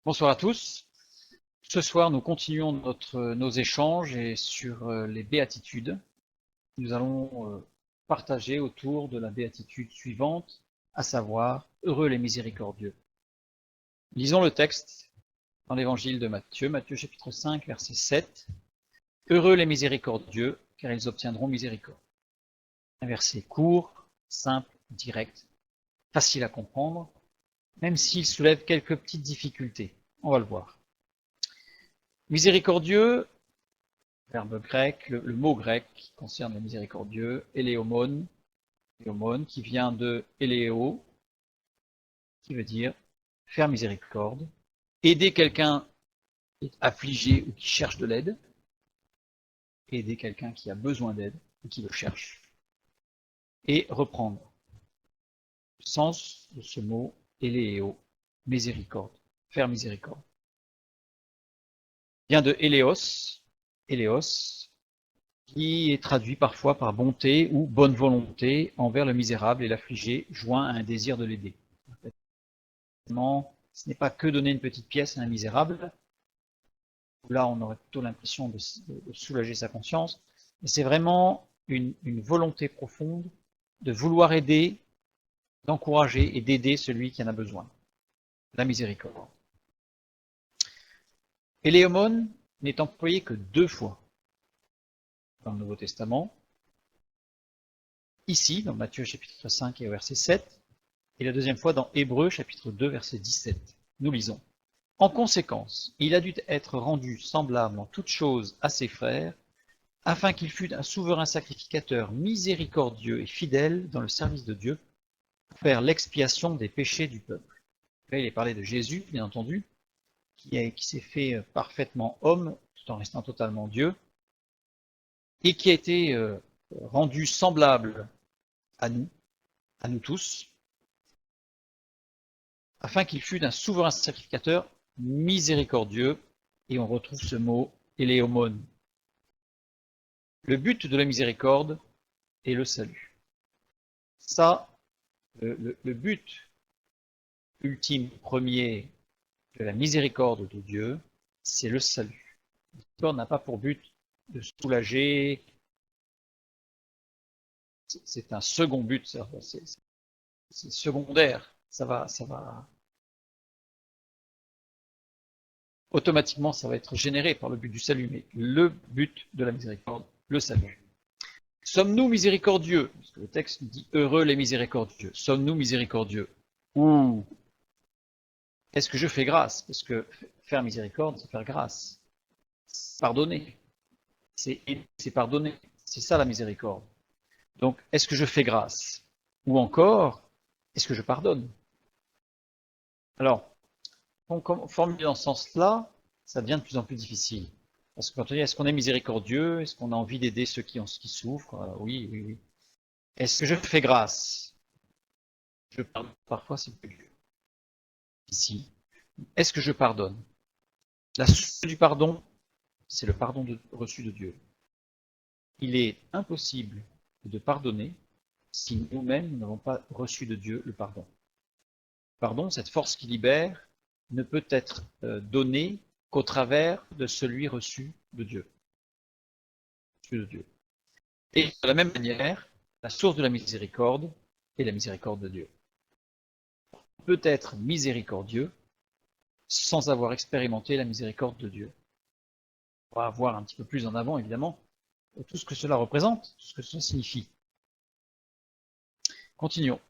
Bonsoir à tous. Ce soir, nous continuons nos échanges et sur les béatitudes. Nous allons partager autour de la béatitude suivante, à savoir « Heureux les miséricordieux ». Lisons le texte dans l'évangile de Matthieu, Matthieu chapitre 5, verset 7. « Heureux les miséricordieux, car ils obtiendront miséricorde ». Un verset court, simple, direct, facile à comprendre, même s'il soulève quelques petites difficultés. On va le voir. Miséricordieux, verbe grec, le mot grec qui concerne le miséricordieux, éléomone, qui vient de éléo, qui veut dire faire miséricorde, aider quelqu'un qui est affligé ou qui cherche de l'aide, aider quelqu'un qui a besoin d'aide ou qui le cherche, et reprendre. Le sens de ce mot éléo, miséricorde, faire miséricorde, vient de éléos, qui est traduit parfois par bonté ou bonne volonté envers le misérable et l'affligé, joint à un désir de l'aider. Ce n'est pas que donner une petite pièce à un misérable, là on aurait plutôt l'impression de soulager sa conscience, mais c'est vraiment une volonté profonde de vouloir aider, d'encourager et d'aider celui qui en a besoin. La miséricorde. Éléomone n'est employé que 2 fois dans le Nouveau Testament, ici, dans Matthieu chapitre 5 et verset 7, et la deuxième fois dans Hébreux chapitre 2 verset 17. Nous lisons. En conséquence, il a dû être rendu semblable en toutes choses à ses frères, afin qu'il fût un souverain sacrificateur miséricordieux et fidèle dans le service de Dieu, pour faire l'expiation des péchés du peuple. Là, il est parlé de Jésus, bien entendu, qui s'est fait parfaitement homme, tout en restant totalement Dieu, et qui a été rendu semblable à nous tous, afin qu'il fût un souverain sacrificateur miséricordieux, et on retrouve ce mot éléomone. Le but de la miséricorde est le salut. Ça, le but ultime, premier de la miséricorde de Dieu, c'est le salut. La miséricorde n'a pas pour but de soulager, c'est un second but, c'est secondaire, ça va automatiquement, ça va être généré par le but du salut, mais le but de la miséricorde, le salut. Sommes-nous miséricordieux? Parce que le texte dit « Heureux les miséricordieux ». Sommes-nous miséricordieux? Ou est-ce que je fais grâce? Parce que faire miséricorde, c'est faire grâce. Pardonner. C'est pardonner. C'est ça la miséricorde. Donc, est-ce que je fais grâce? Ou encore, est-ce que je pardonne? Alors, formulé dans ce sens-là, ça devient de plus en plus difficile. Parce que quand on dit est-ce qu'on est miséricordieux, est-ce qu'on a envie d'aider ceux qui souffrent? Oui. Est-ce que je fais grâce? Je pardonne. Parfois, c'est plus dur. Ici, est-ce que je pardonne? La source du pardon, c'est le pardon reçu de Dieu. Il est impossible de pardonner si nous-mêmes n'avons pas reçu de Dieu le pardon. Le pardon, cette force qui libère, ne peut être donnée qu'au travers de celui reçu de Dieu. Et de la même manière, la source de la miséricorde est la miséricorde de Dieu. On peut être miséricordieux sans avoir expérimenté la miséricorde de Dieu. On va voir un petit peu plus en avant, évidemment, tout ce que cela représente, tout ce que cela signifie. Continuons.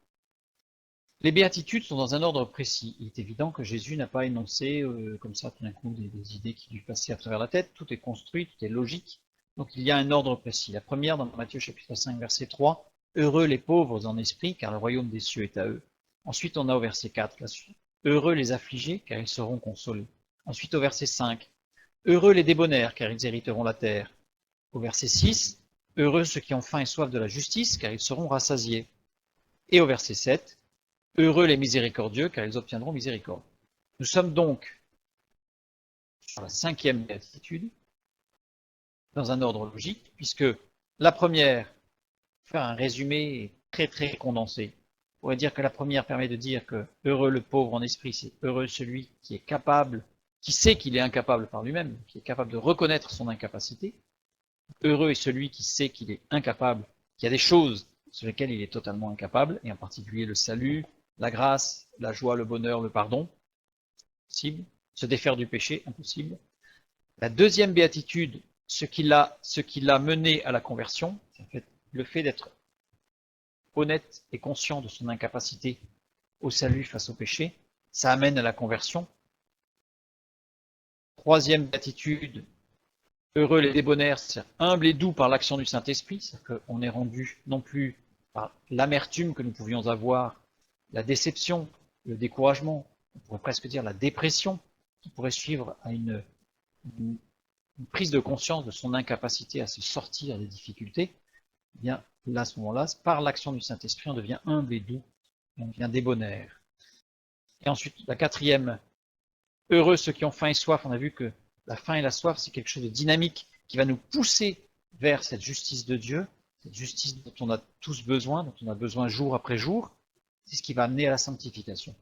Les béatitudes sont dans un ordre précis. Il est évident que Jésus n'a pas énoncé comme ça tout d'un coup des idées qui lui passaient à travers la tête. Tout est construit, tout est logique. Donc il y a un ordre précis. La première, dans Matthieu chapitre 5, verset 3, « Heureux les pauvres en esprit, car le royaume des cieux est à eux. » Ensuite, on a au verset 4, la suite. « Heureux les affligés, car ils seront consolés. » Ensuite, au verset 5, « Heureux les débonnaires, car ils hériteront la terre. » Au verset 6, « Heureux ceux qui ont faim et soif de la justice, car ils seront rassasiés. » Et au verset 7, « Heureux les miséricordieux, car ils obtiendront miséricorde. » Nous sommes donc sur la 5e béatitude, dans un ordre logique, puisque la première, faire un résumé très condensé, On pourrait dire que la première permet de dire que heureux le pauvre en esprit, c'est heureux celui qui est capable, qui sait qu'il est incapable par lui-même, qui est capable de reconnaître son incapacité. Heureux est celui qui sait qu'il est incapable, qu'il y a des choses sur lesquelles il est totalement incapable, et en particulier le salut, la grâce, la joie, le bonheur, le pardon, possible. Se défaire du péché, impossible. La deuxième béatitude, ce qui l'a mené à la conversion, c'est en fait le fait d'être honnête et conscient de son incapacité au salut face au péché, ça amène à la conversion. Troisième béatitude, heureux les débonnaires, c'est humble et doux par l'action du Saint-Esprit, c'est-à-dire qu'on est rendu non plus par l'amertume que nous pouvions avoir, la déception, le découragement, on pourrait presque dire la dépression, qui pourrait suivre à une prise de conscience de son incapacité à se sortir des difficultés. Eh bien, là, à ce moment-là, par l'action du Saint-Esprit, on devient humble et doux, et on devient débonnaire. Et ensuite, la quatrième, heureux ceux qui ont faim et soif. On a vu que la faim et la soif, c'est quelque chose de dynamique qui va nous pousser vers cette justice de Dieu, cette justice dont on a tous besoin, dont on a besoin jour après jour. C'est ce qui va amener à la sanctification.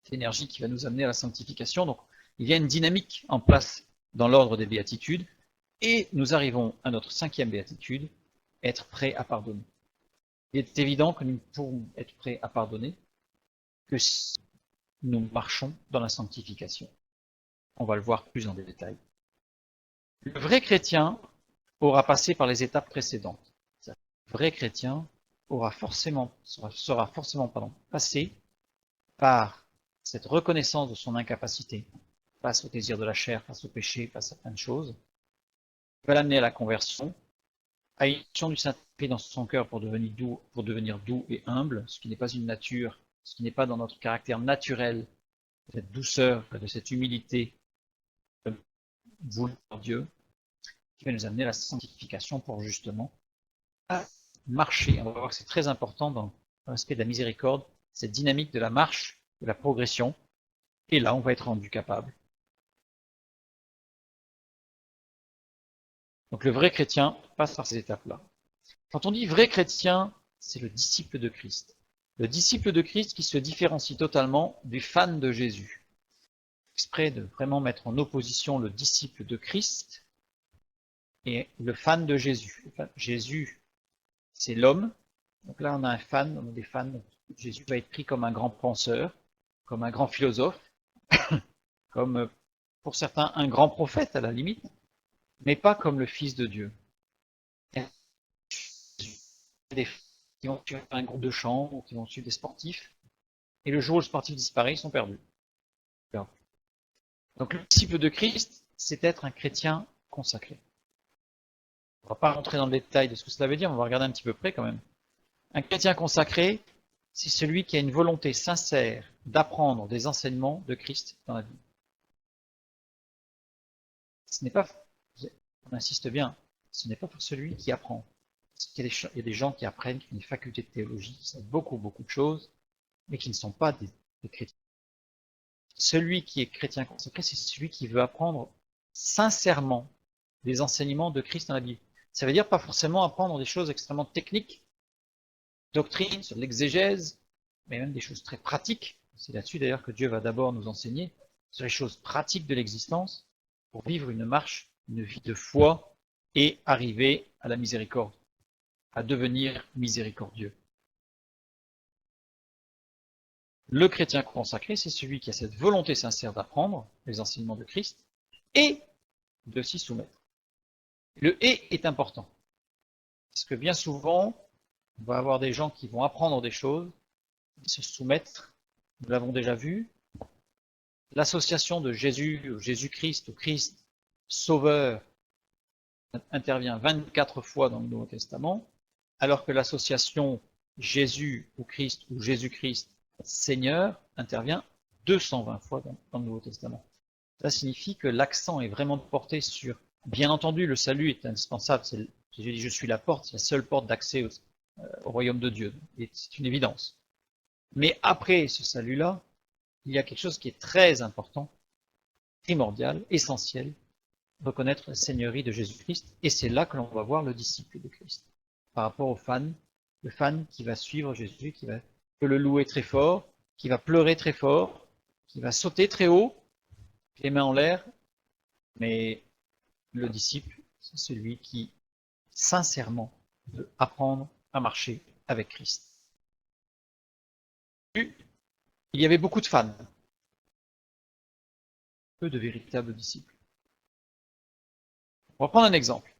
C'est l'énergie qui va nous amener à la sanctification. Donc, il y a une dynamique en place dans l'ordre des béatitudes. Et nous arrivons à notre cinquième béatitude, être prêt à pardonner. Il est évident que nous pourrons être prêts à pardonner que si nous marchons dans la sanctification. On va le voir plus en détail. Le vrai chrétien aura passé par les étapes précédentes. Le vrai chrétien sera forcément passé par cette reconnaissance de son incapacité face au désir de la chair, face au péché, face à plein de choses, va l'amener à la conversion, à une action du Saint-Esprit dans son cœur pour devenir doux et humble, ce qui n'est pas une nature, ce qui n'est pas dans notre caractère naturel, de cette douceur, de cette humilité voulue par Dieu, qui va nous amener à la sanctification pour justement marcher. On va voir que c'est très important dans l'aspect de la miséricorde, cette dynamique de la marche, de la progression, et là on va être rendu capable. Donc le vrai chrétien passe par ces étapes-là. Quand on dit vrai chrétien, c'est le disciple de Christ. Le disciple de Christ qui se différencie totalement du fan de Jésus. Exprès de vraiment mettre en opposition le disciple de Christ et le fan de Jésus. Jésus, c'est l'homme. Donc là, on a un fan, on a des fans. Jésus va être pris comme un grand penseur, comme un grand philosophe, comme pour certains un grand prophète à la limite, mais pas comme le Fils de Dieu. Il y a des qui vont suivre un groupe de chant ou qui vont suivre des sportifs, et le jour où le sportif disparaît, ils sont perdus. Donc le disciple de Christ, c'est être un chrétien consacré. On ne va pas rentrer dans le détail de ce que cela veut dire, on va regarder un petit peu près quand même. Un chrétien consacré, c'est celui qui a une volonté sincère d'apprendre des enseignements de Christ dans la vie. Ce n'est pas, on insiste bien, ce n'est pas pour celui qui apprend. Il y a des gens qui apprennent, qui ont des facultés de théologie, qui savent beaucoup de choses, mais qui ne sont pas des chrétiens. Celui qui est chrétien consacré, c'est celui qui veut apprendre sincèrement des enseignements de Christ dans la Bible. Ça veut dire pas forcément apprendre des choses extrêmement techniques, doctrine, sur l'exégèse, mais même des choses très pratiques. C'est là-dessus d'ailleurs que Dieu va d'abord nous enseigner, sur les choses pratiques de l'existence, pour vivre une marche, une vie de foi, et arriver à la miséricorde, à devenir miséricordieux. Le chrétien consacré, c'est celui qui a cette volonté sincère d'apprendre les enseignements de Christ et de s'y soumettre. Le « et » est important, parce que bien souvent, on va avoir des gens qui vont apprendre des choses, se soumettre, nous l'avons déjà vu, l'association de Jésus, Jésus-Christ, au Christ, Sauveur, intervient 24 fois dans le Nouveau Testament, alors que l'association Jésus ou Christ ou Jésus-Christ, Seigneur, intervient 220 fois dans le Nouveau Testament. Ça signifie que l'accent est vraiment porté sur, bien entendu, le salut est indispensable. Jésus dit, je suis la porte, c'est la seule porte d'accès au royaume de Dieu. Et c'est une évidence. Mais après ce salut-là, il y a quelque chose qui est très important, primordial, essentiel, reconnaître la seigneurie de Jésus-Christ. Et c'est là que l'on va voir le disciple de Christ. Par rapport aux fans le fan qui va suivre Jésus, qui va le louer très fort, qui va pleurer très fort, qui va sauter très haut, les mains en l'air, mais le disciple, c'est celui qui, sincèrement, veut apprendre à marcher avec Christ. Il y avait beaucoup de fans, peu de véritables disciples. On va prendre un exemple.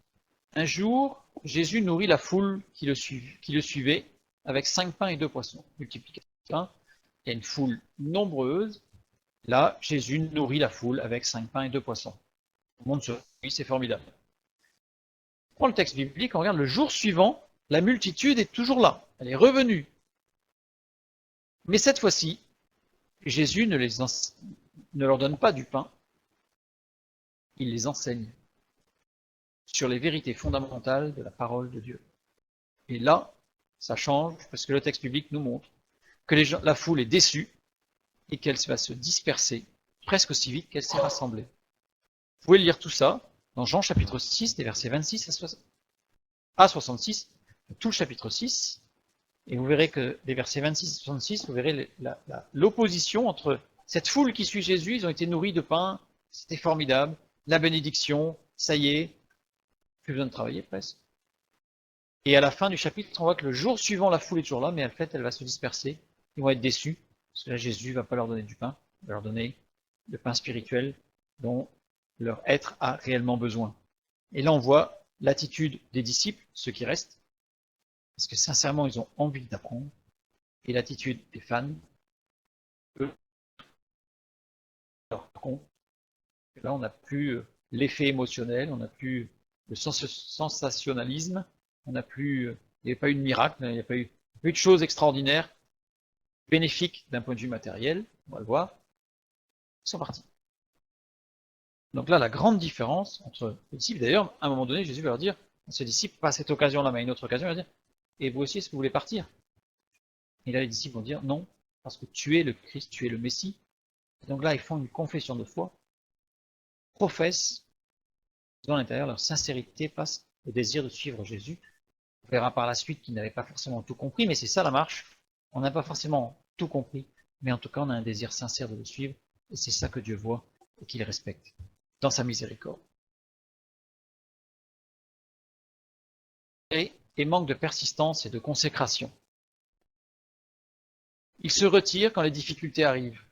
Un jour, Jésus nourrit la foule qui le suivait avec 5 pains et 2 poissons. Multiplication de pains. Il y a une foule nombreuse. Là, Jésus nourrit la foule avec 5 pains et 2 poissons. Le monde se réjouit, c'est formidable. On prend le texte biblique, on regarde le jour suivant, la multitude est toujours là. Elle est revenue. Mais cette fois-ci, Jésus ne leur donne pas du pain, il les enseigne sur les vérités fondamentales de la parole de Dieu. Et là, ça change, parce que le texte biblique nous montre que la foule est déçue et qu'elle va se disperser presque aussi vite qu'elle s'est rassemblée. Vous pouvez lire tout ça dans Jean chapitre 6, des versets 26 à 66, tout le chapitre 6, et vous verrez que des versets 26 à 66, vous verrez l'opposition entre cette foule qui suit Jésus, ils ont été nourris de pain, c'était formidable, la bénédiction, ça y est, plus besoin de travailler presque. Et à la fin du chapitre, on voit que le jour suivant, la foule est toujours là, mais en fait, elle va se disperser. Ils vont être déçus, parce que là, Jésus ne va pas leur donner du pain, il va leur donner le pain spirituel dont leur être a réellement besoin. Et là, on voit l'attitude des disciples, ceux qui restent, parce que sincèrement, ils ont envie d'apprendre, et l'attitude des fans, eux, leur compte. Là, on n'a plus l'effet émotionnel, on n'a plus le sensationnalisme, on n'a plus, il n'y avait pas eu de miracle, il n'y a pas eu de choses extraordinaires, bénéfiques d'un point de vue matériel, on va le voir, ils sont partis. Donc là, la grande différence entre les disciples, d'ailleurs, à un moment donné, Jésus va leur dire, à ses disciples, pas à cette occasion-là, mais à une autre occasion, il va dire, et vous aussi, est-ce que vous voulez partir? Et là, les disciples vont dire, non, parce que tu es le Christ, tu es le Messie. Et donc là, ils font une confession de foi, professent, dans l'intérieur, leur sincérité passe le désir de suivre Jésus. On verra par la suite qu'ils n'avaient pas forcément tout compris, mais c'est ça la marche. On n'a pas forcément tout compris, mais en tout cas, on a un désir sincère de le suivre, et c'est ça que Dieu voit et qu'il respecte dans sa miséricorde. Et manque de persistance et de consécration. Ils se retirent quand les difficultés arrivent,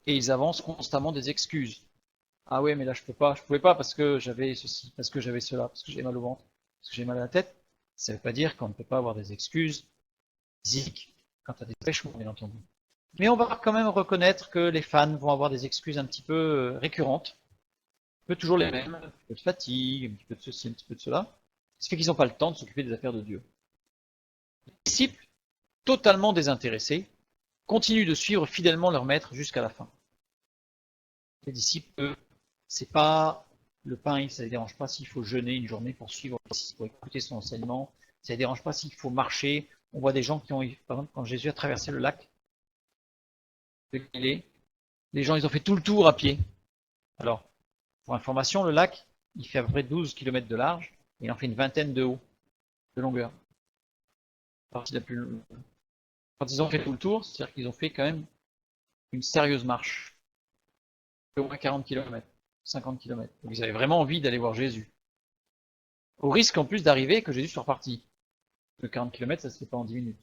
et ils avancent constamment des excuses. Ah ouais, mais là je pouvais pas parce que j'avais ceci, parce que j'avais cela, parce que j'ai mal au ventre, parce que j'ai mal à la tête. Ça ne veut pas dire qu'on ne peut pas avoir des excuses physiques quand tu as des empêchements, bien entendu. Mais on va quand même reconnaître que les fans vont avoir des excuses un petit peu récurrentes, un peu toujours les mêmes, un petit peu de fatigue, un petit peu de ceci, un petit peu de cela. Ce fait qu'ils n'ont pas le temps de s'occuper des affaires de Dieu. Les disciples, totalement désintéressés, continuent de suivre fidèlement leur maître jusqu'à la fin. Les disciples, eux, c'est pas le pain, ça ne les dérange pas s'il faut jeûner une journée pour suivre, pour écouter son enseignement, ça ne les dérange pas s'il faut marcher. On voit des gens qui ont, par exemple, quand Jésus a traversé le lac de Galilée, les gens, ils ont fait tout le tour à pied. Alors, pour information, le lac, il fait à peu près 12 km de large, et il en fait une vingtaine de haut, de longueur. Quand ils ont fait tout le tour, c'est-à-dire qu'ils ont fait quand même une sérieuse marche, au moins 40 km, 50 km. Donc ils avaient vraiment envie d'aller voir Jésus. Au risque en plus d'arriver que Jésus soit reparti. Le 40 km, ça ne se fait pas en 10 minutes.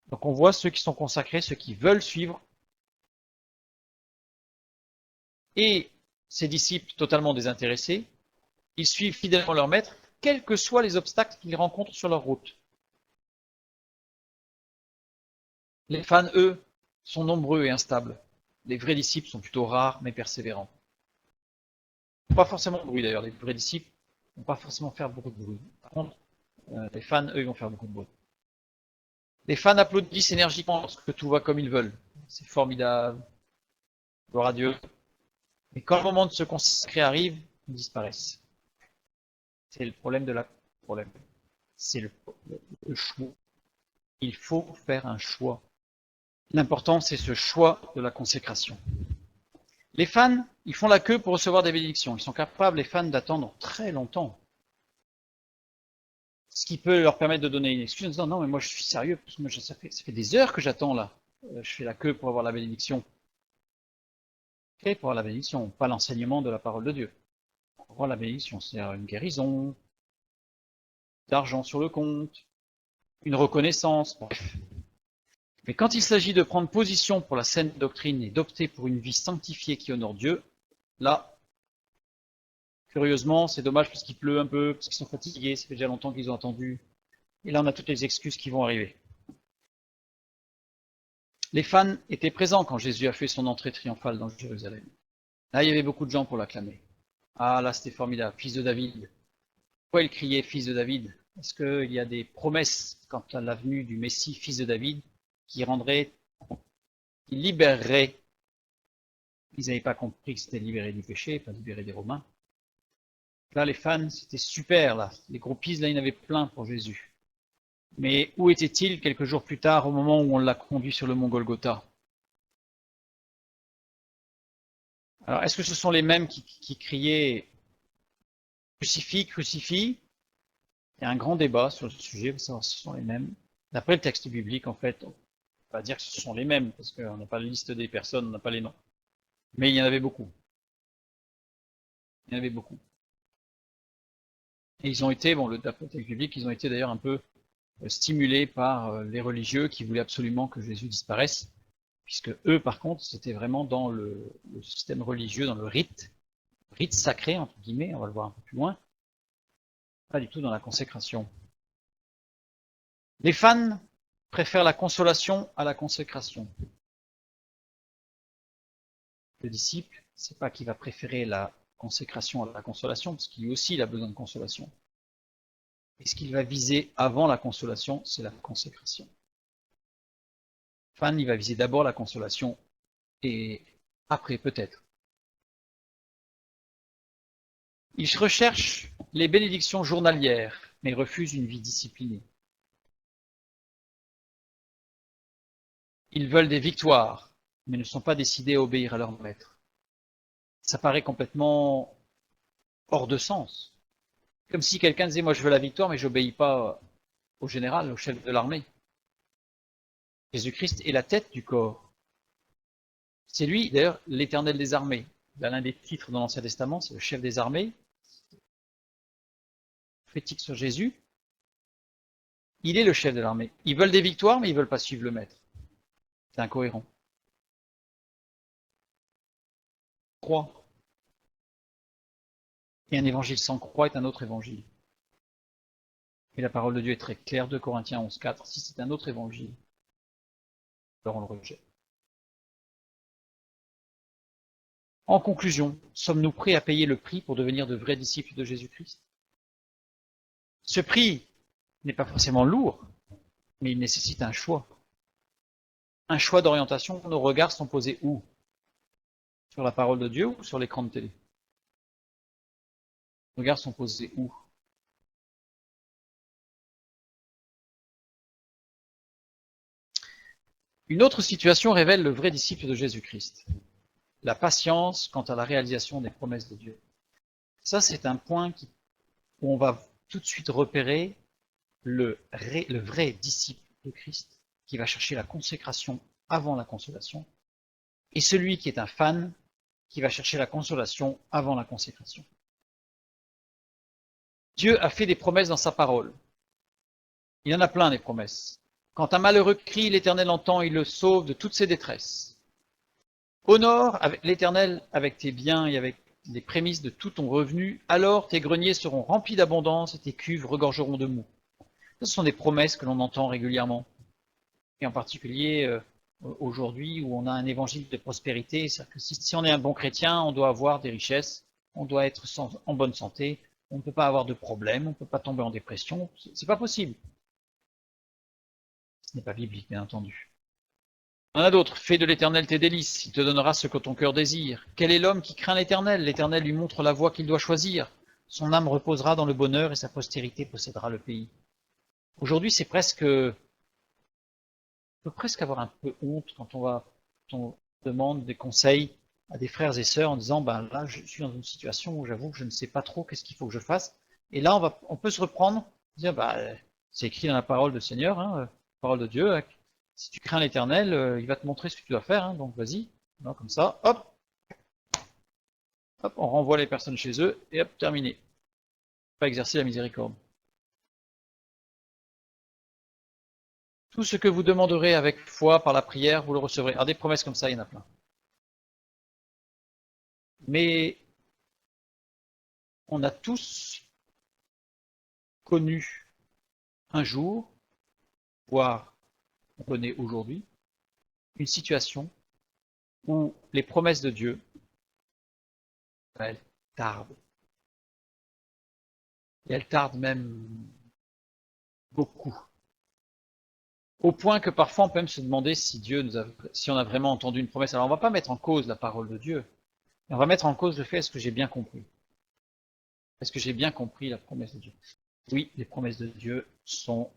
Donc on voit ceux qui sont consacrés, ceux qui veulent suivre. Et ces disciples totalement désintéressés, ils suivent fidèlement leur maître, quels que soient les obstacles qu'ils rencontrent sur leur route. Les fans, eux, sont nombreux et instables. Les vrais disciples sont plutôt rares mais persévérants. Pas forcément de bruit d'ailleurs, les vrais disciples ne vont pas forcément faire beaucoup de bruit. Par contre, les fans, eux, ils vont faire beaucoup de bruit. Les fans applaudissent énergiquement lorsque tout va comme ils veulent. C'est formidable. Gloire à Dieu. Mais quand le moment de se consacrer arrive, ils disparaissent. C'est le problème de la problème. C'est le choix. Il faut faire un choix. L'important, c'est ce choix de la consécration. Les fans, ils font la queue pour recevoir des bénédictions. Ils sont capables, les fans, d'attendre très longtemps. Ce qui peut leur permettre de donner une excuse en disant non mais moi je suis sérieux, parce que moi, ça fait des heures que j'attends là. Je fais la queue pour avoir la bénédiction. Et pour avoir la bénédiction, pas l'enseignement de la parole de Dieu. Pour avoir la bénédiction, c'est-à-dire une guérison, d'argent sur le compte, une reconnaissance, bref. Mais quand il s'agit de prendre position pour la saine doctrine et d'opter pour une vie sanctifiée qui honore Dieu, là, curieusement, c'est dommage parce qu'il pleut un peu, parce qu'ils sont fatigués, ça fait déjà longtemps qu'ils ont attendu. Et là, on a toutes les excuses qui vont arriver. Les fans étaient présents quand Jésus a fait son entrée triomphale dans Jérusalem. Là, il y avait beaucoup de gens pour l'acclamer. Ah, là, c'était formidable, fils de David. Pourquoi il criait fils de David? Parce qu'il y a des promesses quant à la venue du Messie, fils de David, qui libérerait. Ils n'avaient pas compris que c'était libéré du péché, pas libéré des Romains. Là, les fans, c'était super, là. Les groupies, là, il y en avait plein pour Jésus. Mais où était-il quelques jours plus tard, au moment où on l'a conduit sur le mont Golgotha? Alors, est-ce que ce sont les mêmes qui criaient crucifie, crucifie? Il y a un grand débat sur le sujet, pour savoir si ce sont les mêmes. D'après le texte biblique, en fait, on ne peut pas dire que ce sont les mêmes, parce qu'on n'a pas la liste des personnes, on n'a pas les noms. Mais il y en avait beaucoup. Il y en avait beaucoup. Et ils ont été, bon, d'après le texte biblique, ils ont été d'ailleurs un peu stimulés par les religieux qui voulaient absolument que Jésus disparaisse, puisque eux, par contre, c'était vraiment dans le système religieux, dans le rite sacré, entre guillemets, on va le voir un peu plus loin, pas du tout dans la consécration. Les fans préfèrent la consolation à la consécration. Le disciple, c'est pas qu'il va préférer la consécration à la consolation, parce qu'il lui aussi il a besoin de consolation. Et ce qu'il va viser avant la consolation, c'est la consécration. Fan, il va viser d'abord la consolation et après peut-être. Il recherche les bénédictions journalières, mais refuse une vie disciplinée. Ils veulent des victoires, mais ne sont pas décidés à obéir à leur maître. Ça paraît complètement hors de sens. Comme si quelqu'un disait, moi je veux la victoire, mais je n'obéis pas au général, au chef de l'armée. Jésus-Christ est la tête du corps. C'est lui, d'ailleurs, l'éternel des armées. L'un des titres dans l'Ancien Testament, c'est le chef des armées. Prophétique sur Jésus. Il est le chef de l'armée. Ils veulent des victoires, mais ils ne veulent pas suivre le maître. C'est incohérent. Croix. Et un évangile sans croix est un autre évangile. Et la parole de Dieu est très claire, 2 Corinthiens 11,4. Si c'est un autre évangile, alors on le rejette. En conclusion, sommes-nous prêts à payer le prix pour devenir de vrais disciples de Jésus-Christ? Ce prix n'est pas forcément lourd, mais il nécessite un choix. Un choix d'orientation. Nos regards sont posés où? Sur la parole de Dieu ou sur l'écran de télé? Nos regards sont posés où? Une autre situation révèle le vrai disciple de Jésus-Christ. La patience quant à la réalisation des promesses de Dieu. Ça, c'est un point où on va tout de suite repérer le vrai disciple de Christ qui va chercher la consécration avant la consolation, et celui qui est un fan qui va chercher la consolation avant la consécration. Dieu a fait des promesses dans sa parole. Il y en a plein des promesses. Quand un malheureux crie, l'Éternel entend, il le sauve de toutes ses détresses. Honore l'Éternel avec tes biens et avec les prémices de tout ton revenu, alors tes greniers seront remplis d'abondance et tes cuves regorgeront de mou. Ce sont des promesses que l'on entend régulièrement. Et en particulier aujourd'hui où on a un évangile de prospérité, c'est-à-dire que si on est un bon chrétien, on doit avoir des richesses, on doit être en bonne santé, on ne peut pas avoir de problème, on ne peut pas tomber en dépression, c'est pas possible. Ce n'est pas biblique, bien entendu. Il y en a d'autres. Fais de l'Éternel tes délices, il te donnera ce que ton cœur désire. Quel est l'homme qui craint l'Éternel? L'Éternel lui montre la voie qu'il doit choisir. Son âme reposera dans le bonheur et sa postérité possédera le pays. Aujourd'hui, c'est presque... On peut presque avoir un peu honte quand on demande des conseils à des frères et sœurs en disant, ben là, je suis dans une situation où j'avoue que je ne sais pas trop qu'est-ce qu'il faut que je fasse. Et là, on peut se reprendre Dire, bah, c'est écrit dans la parole du Seigneur, hein, parole de Dieu. Si tu crains l'Éternel, il va te montrer ce que tu dois faire, hein, donc vas-y. Comme ça, hop, hop, on renvoie les personnes chez eux, et hop, terminé. Pas exercer la miséricorde. Tout ce que vous demanderez avec foi par la prière, vous le recevrez. Alors des promesses comme ça, il y en a plein. Mais on a tous connu un jour, voire on connaît aujourd'hui, une situation où les promesses de Dieu, elles tardent. Et elles tardent même beaucoup. Au point que parfois on peut même se demander si si on a vraiment entendu une promesse. Alors on ne va pas mettre en cause la parole de Dieu, mais on va mettre en cause le fait, est-ce que j'ai bien compris? Est-ce que j'ai bien compris la promesse de Dieu? Oui, les promesses de Dieu sont,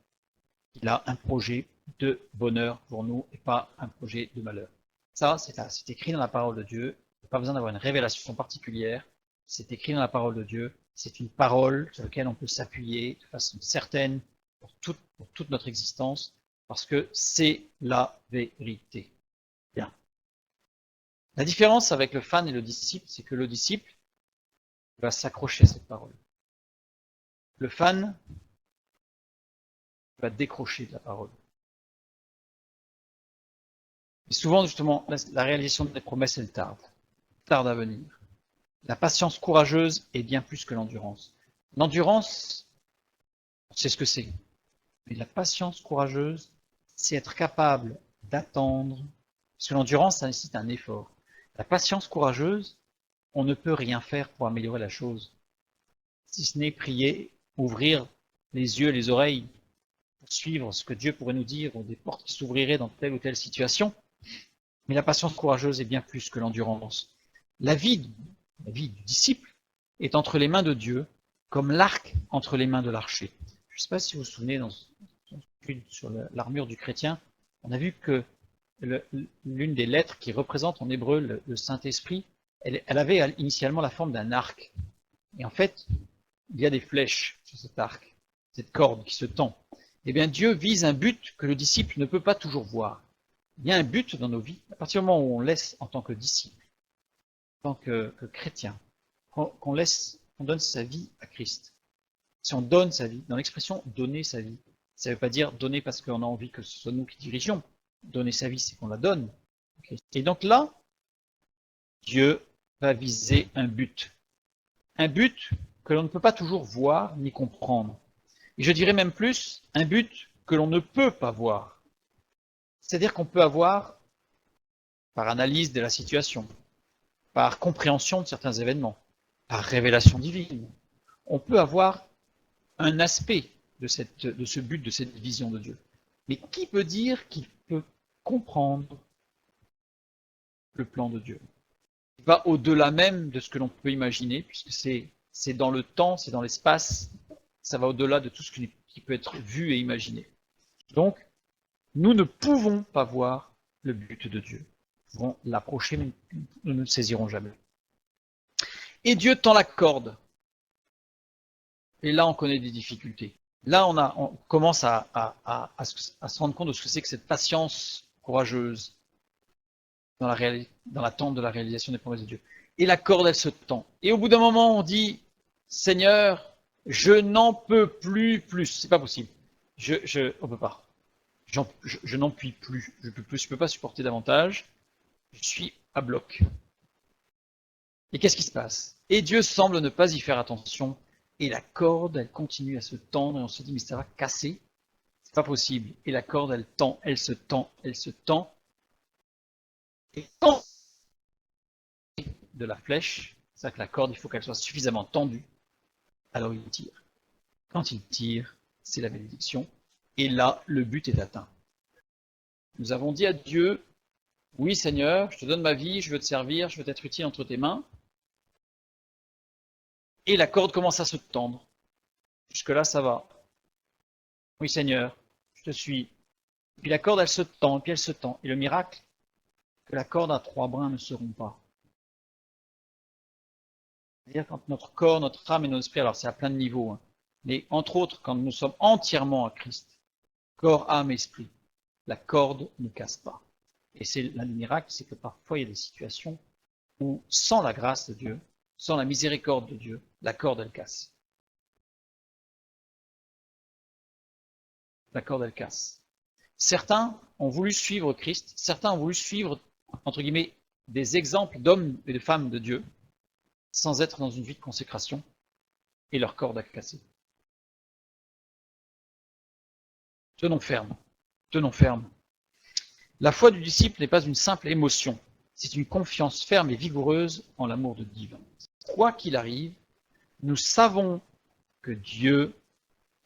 il a un projet de bonheur pour nous et pas un projet de malheur. Ça, c'est écrit dans la parole de Dieu. Il n'y a pas besoin d'avoir une révélation particulière. C'est écrit dans la parole de Dieu. C'est une parole sur laquelle on peut s'appuyer de façon certaine pour toute notre existence, parce que c'est la vérité. Bien. La différence avec le fan et le disciple, c'est que le disciple va s'accrocher à cette parole. Le fan va décrocher de la parole. Et souvent, justement, la réalisation des promesses, elle tarde à venir. La patience courageuse est bien plus que l'endurance. L'endurance, on sait ce que c'est. Mais la patience courageuse, c'est être capable d'attendre. Parce que l'endurance, ça nécessite un effort. La patience courageuse, on ne peut rien faire pour améliorer la chose. Si ce n'est prier, ouvrir les yeux et les oreilles pour suivre ce que Dieu pourrait nous dire, ou des portes qui s'ouvriraient dans telle ou telle situation. Mais la patience courageuse est bien plus que l'endurance. La vie du disciple est entre les mains de Dieu, comme l'arc entre les mains de l'archer. Je ne sais pas si vous vous souvenez, sur l'armure du chrétien, on a vu que l'une des lettres qui représente en hébreu le Saint-Esprit, elle avait initialement la forme d'un arc. Et en fait, il y a des flèches sur cet arc, cette corde qui se tend. Eh bien, Dieu vise un but que le disciple ne peut pas toujours voir. Il y a un but dans nos vies. À partir du moment où on laisse, en tant que disciple, en tant que chrétien, qu'on donne sa vie à Christ. Si on donne sa vie, dans l'expression donner sa vie, ça ne veut pas dire donner parce qu'on a envie que ce soit nous qui dirigeons. Donner sa vie, c'est qu'on la donne. Et donc là, Dieu va viser un but. Un but que l'on ne peut pas toujours voir ni comprendre. Et je dirais même plus, un but que l'on ne peut pas voir. C'est-à-dire qu'on peut avoir, par analyse de la situation, par compréhension de certains événements, par révélation divine, on peut avoir un aspect de ce but, de cette vision de Dieu. Mais qui peut dire qu'il peut comprendre le plan de Dieu? Il va au-delà même de ce que l'on peut imaginer, puisque c'est dans le temps, c'est dans l'espace, ça va au-delà de tout ce qui peut être vu et imaginé. Donc, nous ne pouvons pas voir le but de Dieu. Nous pouvons l'approcher, mais nous ne le saisirons jamais. Et Dieu tend la corde. Et là, on connaît des difficultés. Là, on commence à se rendre compte de ce que c'est que cette patience courageuse dans l'attente de la réalisation des promesses de Dieu. Et la corde, elle se tend. Et au bout d'un moment, on dit, Seigneur, je n'en peux plus. C'est pas possible. On peut pas. Je n'en puis plus. Je peux pas supporter davantage. Je suis à bloc. Et qu'est-ce qui se passe? Et Dieu semble ne pas y faire attention. Et la corde, elle continue à se tendre. Et on se dit, mais ça va casser. C'est pas possible. Et la corde, elle tend, elle se tend, elle se tend. Et quand de la flèche, c'est-à-dire que la corde, il faut qu'elle soit suffisamment tendue, alors il tire. Quand il tire, c'est la bénédiction. Et là, le but est atteint. Nous avons dit à Dieu, oui Seigneur, je te donne ma vie, je veux te servir, je veux être utile entre tes mains. Et la corde commence à se tendre. Jusque-là, ça va. Oui Seigneur, je te suis. Puis la corde, elle se tend, puis elle se tend. Et le miracle, que la corde à 3 brins ne se rompt pas. C'est-à-dire quand notre corps, notre âme et notre esprit, alors c'est à plein de niveaux, hein, Mais entre autres, quand nous sommes entièrement à Christ, corps, âme, esprit, la corde ne casse pas. Et c'est le miracle, c'est que parfois il y a des situations où, sans la grâce de Dieu, sans la miséricorde de Dieu, la corde elle casse. La corde elle casse. Certains ont voulu suivre Christ, certains ont voulu suivre, entre guillemets, des exemples d'hommes et de femmes de Dieu, sans être dans une vie de consécration, et leur corde a cassé. Tenons ferme, tenons ferme. La foi du disciple n'est pas une simple émotion, c'est une confiance ferme et vigoureuse en l'amour de Dieu. Quoi qu'il arrive, nous savons que Dieu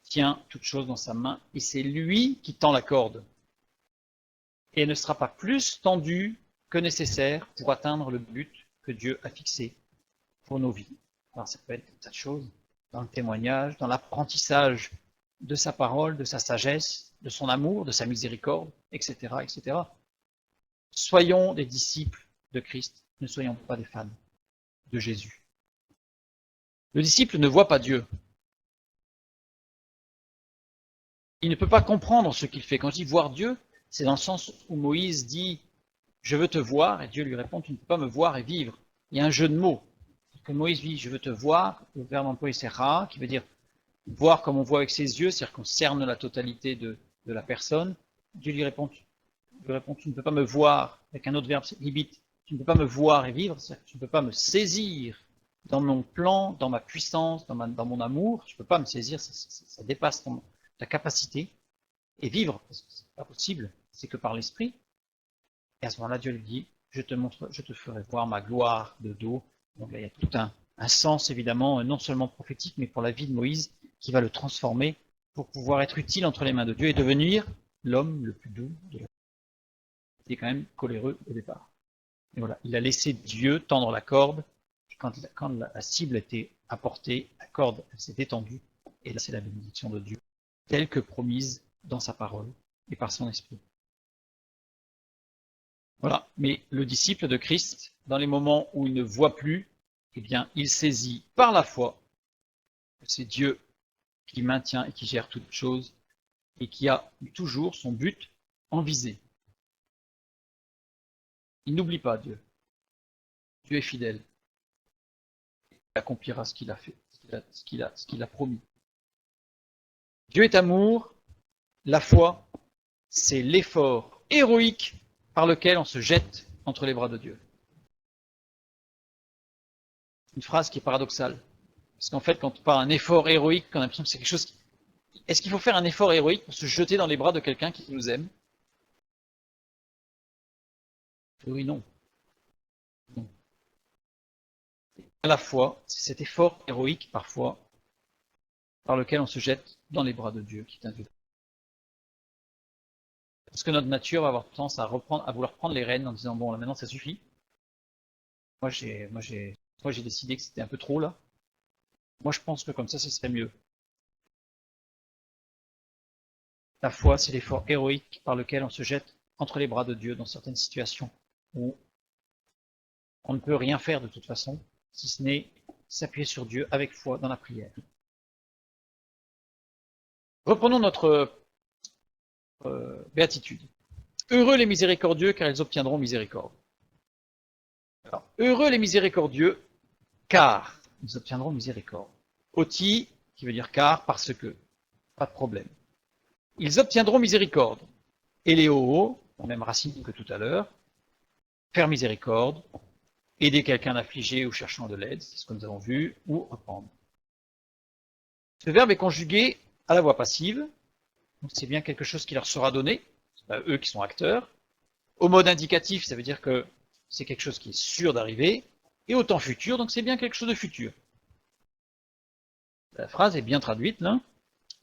tient toute chose dans sa main et c'est lui qui tend la corde. Et elle ne sera pas plus tendue que nécessaire pour atteindre le but que Dieu a fixé pour nos vies. Alors ça peut être des tas de choses, dans le témoignage, dans l'apprentissage de sa parole, de sa sagesse, de son amour, de sa miséricorde, etc., etc. Soyons des disciples de Christ, ne soyons pas des fans de Jésus. Le disciple ne voit pas Dieu. Il ne peut pas comprendre ce qu'il fait. Quand je dis voir Dieu, c'est dans le sens où Moïse dit « Je veux te voir » et Dieu lui répond « Tu ne peux pas me voir et vivre ». Il y a un jeu de mots. Que Moïse dit « Je veux te voir », le verbe employé c'est « ra » qui veut dire voir comme on voit avec ses yeux, c'est-à-dire qu'on cerne la totalité de la personne. Dieu lui répond « Tu ne peux pas me voir » avec un autre verbe, c'est « libit ». Tu ne peux pas me voir et vivre, c'est-à-dire que tu ne peux pas me saisir dans mon plan, dans ma puissance, dans mon amour. Tu ne peux pas me saisir, ça dépasse ta capacité. Et vivre, parce que c'est pas possible, c'est que par l'esprit. Et à ce moment-là, Dieu lui dit, je te ferai voir ma gloire de dos. Donc là, il y a tout un sens, évidemment, non seulement prophétique, mais pour la vie de Moïse, qui va le transformer pour pouvoir être utile entre les mains de Dieu et devenir l'homme le plus doux de la vie. Il était quand même coléreux au départ. Et voilà, il a laissé Dieu tendre la corde, et quand la cible était apportée, la corde s'est étendue, et là c'est la bénédiction de Dieu, telle que promise dans sa parole et par son esprit. Voilà, mais le disciple de Christ, dans les moments où il ne voit plus, eh bien, il saisit par la foi que c'est Dieu qui maintient et qui gère toutes choses, et qui a toujours son but en visée. Il n'oublie pas Dieu. Dieu est fidèle. Il accomplira ce qu'il a fait, ce qu'il a promis. Dieu est amour. La foi, c'est l'effort héroïque par lequel on se jette entre les bras de Dieu. Une phrase qui est paradoxale. Parce qu'en fait, quand on parle d'un effort héroïque, on a l'impression que c'est quelque chose qui... Est-ce qu'il faut faire un effort héroïque pour se jeter dans les bras de quelqu'un qui nous aime? Oui, non. Non. À la fois, c'est cet effort héroïque, parfois, par lequel on se jette dans les bras de Dieu, qui est un Dieu. Parce que notre nature va avoir tendance à vouloir prendre les rênes en disant, bon, là maintenant ça suffit. Moi j'ai décidé que c'était un peu trop là. Moi je pense que comme ça, ce serait mieux. La foi, c'est l'effort héroïque par lequel on se jette entre les bras de Dieu dans certaines situations où on ne peut rien faire de toute façon, si ce n'est s'appuyer sur Dieu avec foi dans la prière. Reprenons notre béatitude. Heureux les miséricordieux, car ils obtiendront miséricorde. Alors, heureux les miséricordieux, car ils obtiendront miséricorde. Oti, qui veut dire car, parce que, pas de problème. Ils obtiendront miséricorde. Eléo, même racine que tout à l'heure, faire miséricorde, aider quelqu'un affligé ou cherchant de l'aide, c'est ce que nous avons vu, ou reprendre. Ce verbe est conjugué à la voix passive, donc c'est bien quelque chose qui leur sera donné, c'est pas eux qui sont acteurs. Au mode indicatif, ça veut dire que c'est quelque chose qui est sûr d'arriver, et au temps futur, donc c'est bien quelque chose de futur. La phrase est bien traduite là.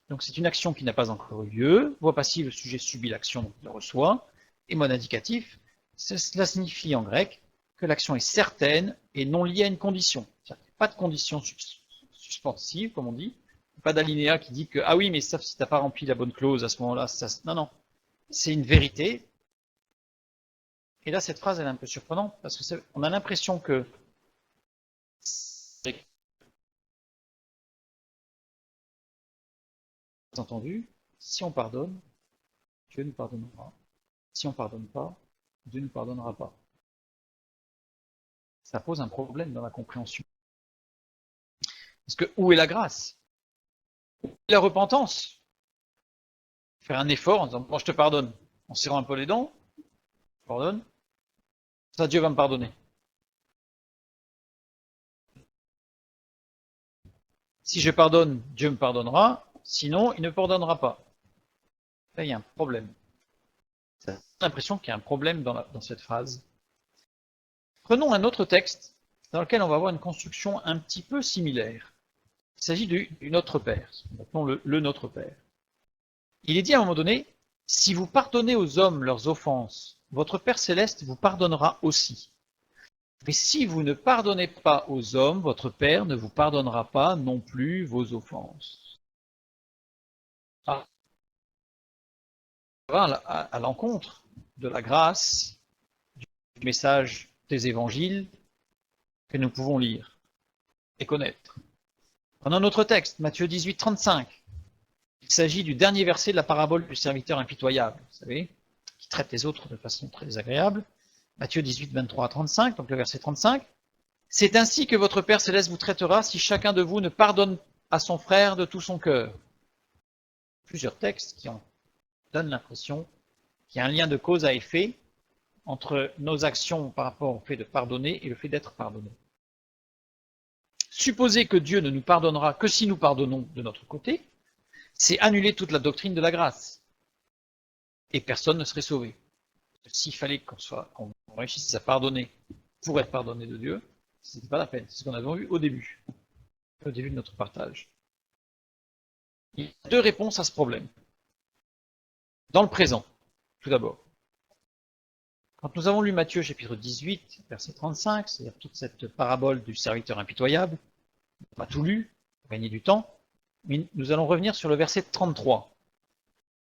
Donc c'est une action qui n'a pas encore eu lieu. Voix passive, le sujet subit l'action, donc il le reçoit. Et mode indicatif, cela signifie en grec que l'action est certaine et non liée à une condition. C'est-à-dire qu'il n'y a pas de condition suspensive, comme on dit. Pas d'alinéa qui dit que ah oui, mais sauf si tu n'as pas rempli la bonne clause à ce moment-là. Non, non. C'est une vérité. Et là, cette phrase, elle est un peu surprenante parce que on a l'impression que entendu, si on pardonne, Dieu nous pardonnera. Si on ne pardonne pas, Dieu ne nous pardonnera pas. Ça pose un problème dans la compréhension. Parce que où est la grâce? Où est la repentance? Faire un effort en disant, bon, je te pardonne, en serrant un peu les dents, je pardonne, ça Dieu va me pardonner. Si je pardonne, Dieu me pardonnera, sinon il ne pardonnera pas. Là, il y a un problème. J'ai l'impression qu'il y a un problème dans cette phrase. Prenons un autre texte dans lequel on va avoir une construction un petit peu similaire. Il s'agit du Notre Père, appelons le Notre Père. Il est dit à un moment donné, si vous pardonnez aux hommes leurs offenses, votre Père Céleste vous pardonnera aussi. Mais si vous ne pardonnez pas aux hommes, votre Père ne vous pardonnera pas non plus vos offenses. Ah, à l'encontre de la grâce, du message des évangiles que nous pouvons lire et connaître. Prenons notre texte, Matthieu 18, 35. Il s'agit du dernier verset de la parabole du serviteur impitoyable, vous savez, qui traite les autres de façon très agréable. Matthieu 18, 23 à 35, donc le verset 35. C'est ainsi que votre Père Céleste vous traitera si chacun de vous ne pardonne à son frère de tout son cœur. Plusieurs textes qui en donnent l'impression qu'il y a un lien de cause à effet entre nos actions par rapport au fait de pardonner et le fait d'être pardonné. Supposer que Dieu ne nous pardonnera que si nous pardonnons de notre côté, c'est annuler toute la doctrine de la grâce. Et personne ne serait sauvé. S'il fallait qu'on réussisse à pardonner pour être pardonné de Dieu, ce n'était pas la peine. C'est ce qu'on avait vu au début de notre partage. Il y a deux réponses à ce problème. Dans le présent, tout d'abord. Quand nous avons lu Matthieu chapitre 18, verset 35, c'est-à-dire toute cette parabole du serviteur impitoyable, on n'a pas tout lu, pour gagner du temps, mais nous allons revenir sur le verset 33.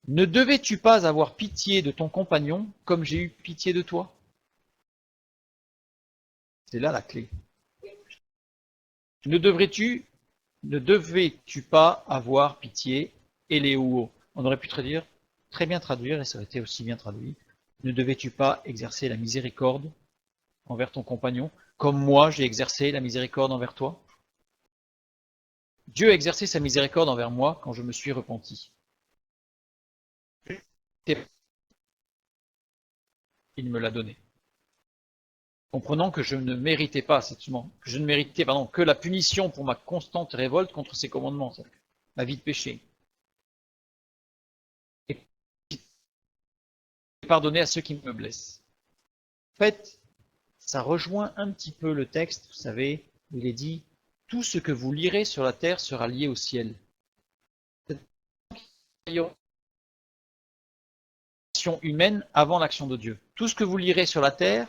Ne devais-tu pas avoir pitié de ton compagnon comme j'ai eu pitié de toi? C'est là la clé. Ne devais-tu pas avoir pitié, Eléouo? On aurait pu très bien traduire, et ça aurait été aussi bien traduit. Ne devais-tu pas exercer la miséricorde envers ton compagnon, comme moi j'ai exercé la miséricorde envers toi? Dieu a exercé sa miséricorde envers moi quand je me suis repenti. Il me l'a donné. Comprenant que je ne méritais pas, que je ne méritais que la punition pour ma constante révolte contre ses commandements, ma vie de péché. Et pardonner à ceux qui me blessent. En fait, ça rejoint un petit peu le texte, vous savez, où il est dit « Tout ce que vous lirez sur la terre sera lié au ciel ». L'action humaine avant l'action de Dieu. Tout ce que vous lirez sur la terre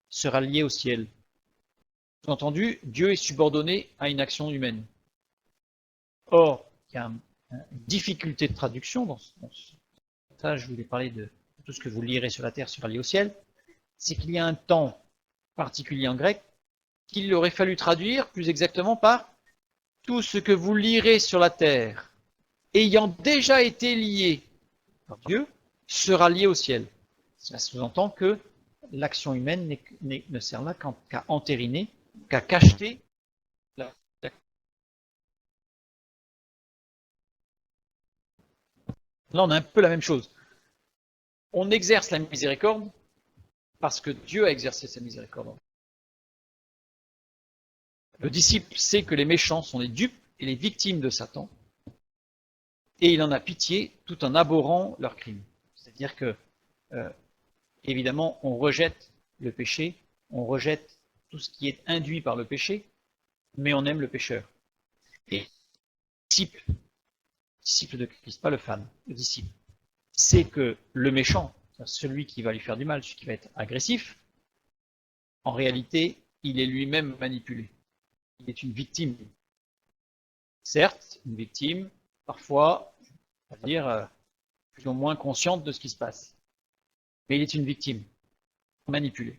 sera lié au ciel. Entendu, Dieu est subordonné à une action humaine. Or, il y a une difficulté de traduction dans ce ça, je voulais parler de tout ce que vous lirez sur la terre sera lié au ciel, c'est qu'il y a un temps particulier en grec qu'il aurait fallu traduire plus exactement par tout ce que vous lirez sur la terre ayant déjà été lié par Dieu sera lié au ciel. Cela sous-entend que l'action humaine ne sert là qu'à entériner, qu'à cacheter la. Là, on a un peu la même chose. On exerce la miséricorde parce que Dieu a exercé sa miséricorde. Le disciple sait que les méchants sont les dupes et les victimes de Satan, et il en a pitié tout en abhorrant leurs crimes. C'est-à-dire que, évidemment, on rejette le péché, on rejette tout ce qui est induit par le péché, mais on aime le pécheur. Et le disciple de Christ, pas le fan, le disciple, sait que le méchant, celui qui va lui faire du mal, celui qui va être agressif, en réalité, il est lui-même manipulé. Il est une victime. Certes, une victime, parfois, on va dire, plus ou moins consciente de ce qui se passe. Mais il est une victime, manipulée.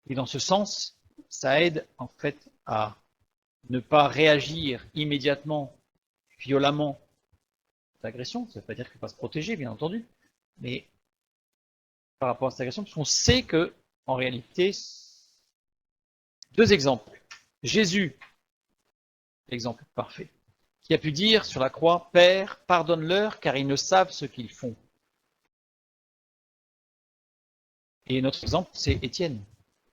Et dans ce sens, ça aide en fait à ne pas réagir immédiatement, violemment, cette agression. Ça ne veut pas dire qu'il ne faut pas se protéger, bien entendu, mais par rapport à cette agression, parce qu'on sait que, en réalité, deux exemples. Jésus, l'exemple parfait, qui a pu dire sur la croix, Père, pardonne-leur, car ils ne savent ce qu'ils font. Et notre exemple, c'est Étienne.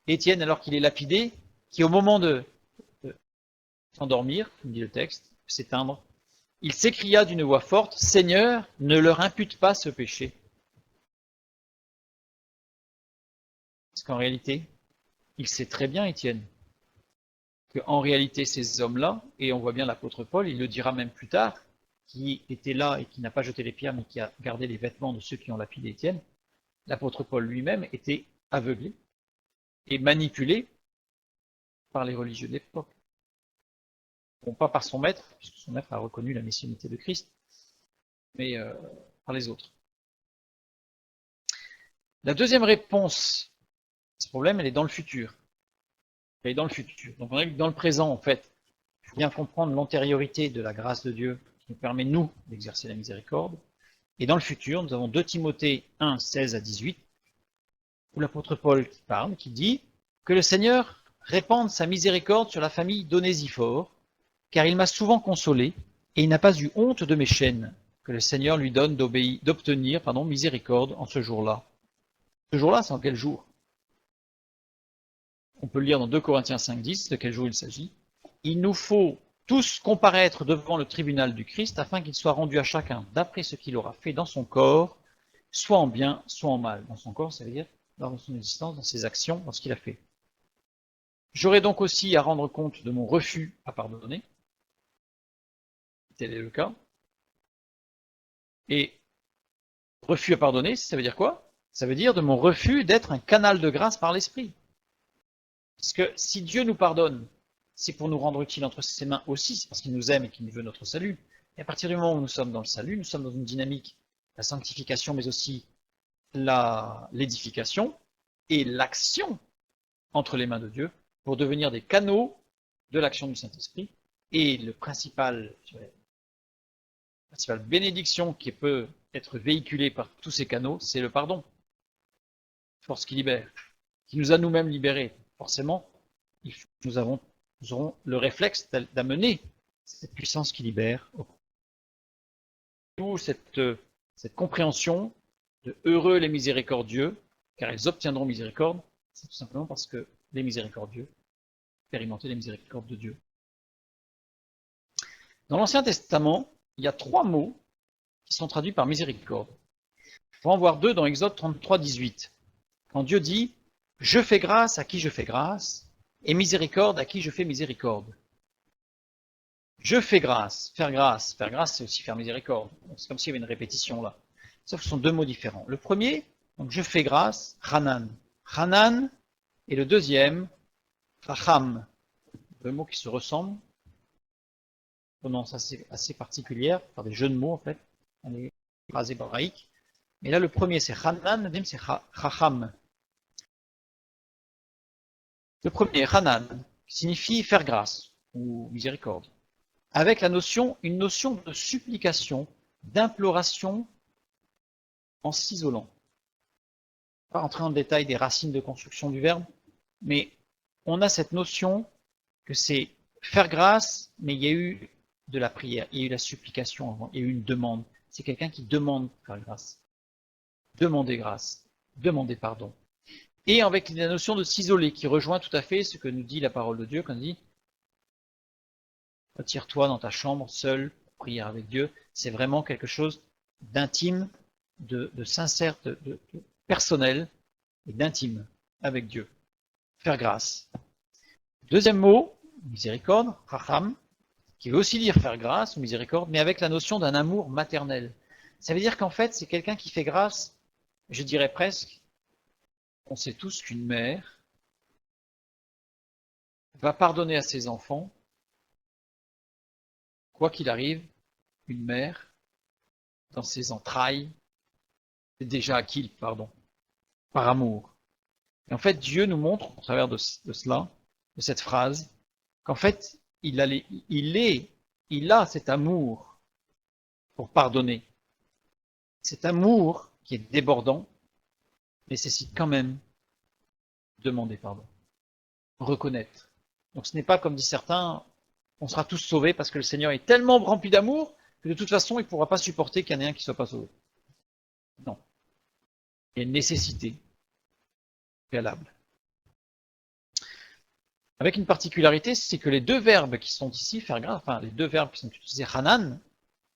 Étienne, alors qu'il est lapidé, qui au moment de s'endormir, comme dit le texte, s'éteindre, il s'écria d'une voix forte, Seigneur, ne leur impute pas ce péché. Parce qu'en réalité, il sait très bien, Étienne, qu'en réalité, ces hommes-là, et on voit bien l'apôtre Paul, il le dira même plus tard, qui était là et qui n'a pas jeté les pierres, mais qui a gardé les vêtements de ceux qui ont lapidé Étienne, l'apôtre Paul lui-même était aveuglé et manipulé par les religieux de l'époque. Bon, pas par son maître, puisque son maître a reconnu la messianité de Christ, mais par les autres. La deuxième réponse à ce problème, elle est dans le futur. Elle est dans le futur. Donc on a vu que dans le présent, en fait, il faut bien comprendre l'antériorité de la grâce de Dieu qui nous permet, nous, d'exercer la miséricorde. Et dans le futur, nous avons 2 Timothée 1, 16 à 18, où l'apôtre Paul qui parle, qui dit que le Seigneur répande sa miséricorde sur la famille d'Onésiphore, car il m'a souvent consolé, et il n'a pas eu honte de mes chaînes, que le Seigneur lui donne d'obtenir miséricorde en ce jour-là. Ce jour-là, c'est en quel jour? On peut le lire dans 2 Corinthiens 5, 10, de quel jour il s'agit. Il nous faut tous comparaître devant le tribunal du Christ, afin qu'il soit rendu à chacun d'après ce qu'il aura fait dans son corps, soit en bien, soit en mal. Dans son corps, ça veut dire dans son existence, dans ses actions, dans ce qu'il a fait. J'aurai donc aussi à rendre compte de mon refus à pardonner. Tel est le cas. Et refus à pardonner, ça veut dire quoi? Ça veut dire de mon refus d'être un canal de grâce par l'Esprit. Parce que si Dieu nous pardonne, c'est pour nous rendre utile entre ses mains aussi, c'est parce qu'il nous aime et qu'il veut notre salut. Et à partir du moment où nous sommes dans le salut, nous sommes dans une dynamique, la sanctification, mais aussi l'édification et l'action entre les mains de Dieu pour devenir des canaux de l'action du Saint-Esprit. Et la principale bénédiction qui peut être véhiculée par tous ces canaux, c'est le pardon. Force qui libère, qui nous a nous-mêmes libérés. Forcément, nous aurons le réflexe d'amener cette puissance qui libère. D'où cette compréhension de heureux les miséricordieux, car ils obtiendront miséricorde, c'est tout simplement parce que les miséricordieux expérimentaient les miséricordes de Dieu. Dans l'Ancien Testament, il y a 3 mots qui sont traduits par miséricorde. Il faut en voir 2 dans Exode 33, 18. Quand Dieu dit « Je fais grâce à qui je fais grâce, et miséricorde à qui je fais miséricorde ». Je fais grâce, faire grâce, c'est aussi faire miséricorde. C'est comme s'il y avait une répétition là. Sauf que ce sont 2 mots différents. Le premier, donc je fais grâce, Hanan. Hanan, et le deuxième, Racham. 2 mots qui se ressemblent. Prononce assez particulière, par des jeux de mots en fait, dans les phrases hébraïques. Mais là, le premier c'est Hanan, le deuxième c'est Racham. Le premier, Hanan, qui signifie faire grâce ou miséricorde, avec une notion de supplication, d'imploration en s'isolant. Pas rentrer en détail des racines de construction du verbe, mais on a cette notion que c'est faire grâce, mais il y a eu de la prière, il y a eu la supplication avant, il y a eu une demande. C'est quelqu'un qui demande faire grâce. Demander grâce, demander pardon. Et avec la notion de s'isoler, qui rejoint tout à fait ce que nous dit la parole de Dieu, quand on dit « Retire-toi dans ta chambre, seul, pour prier avec Dieu ». C'est vraiment quelque chose d'intime, de sincère, de personnel et d'intime avec Dieu. Faire grâce. Deuxième mot, miséricorde, racham, qui veut aussi dire faire grâce ou miséricorde, mais avec la notion d'un amour maternel. Ça veut dire qu'en fait, c'est quelqu'un qui fait grâce, je dirais presque, on sait tous qu'une mère va pardonner à ses enfants, quoi qu'il arrive, une mère, dans ses entrailles, c'est déjà acquis le pardon, par amour. Et en fait, Dieu nous montre, au travers de cela, de cette phrase, qu'en fait, il a cet amour pour pardonner. Cet amour qui est débordant nécessite quand même de demander pardon, reconnaître. Donc ce n'est pas comme disent certains, on sera tous sauvés parce que le Seigneur est tellement rempli d'amour que de toute façon il ne pourra pas supporter qu'il y en ait un qui ne soit pas sauvé. Non. Il y a une nécessité préalable. Avec une particularité, c'est que les deux verbes qui sont ici, faire grâce, enfin les deux verbes qui sont utilisés, hanan,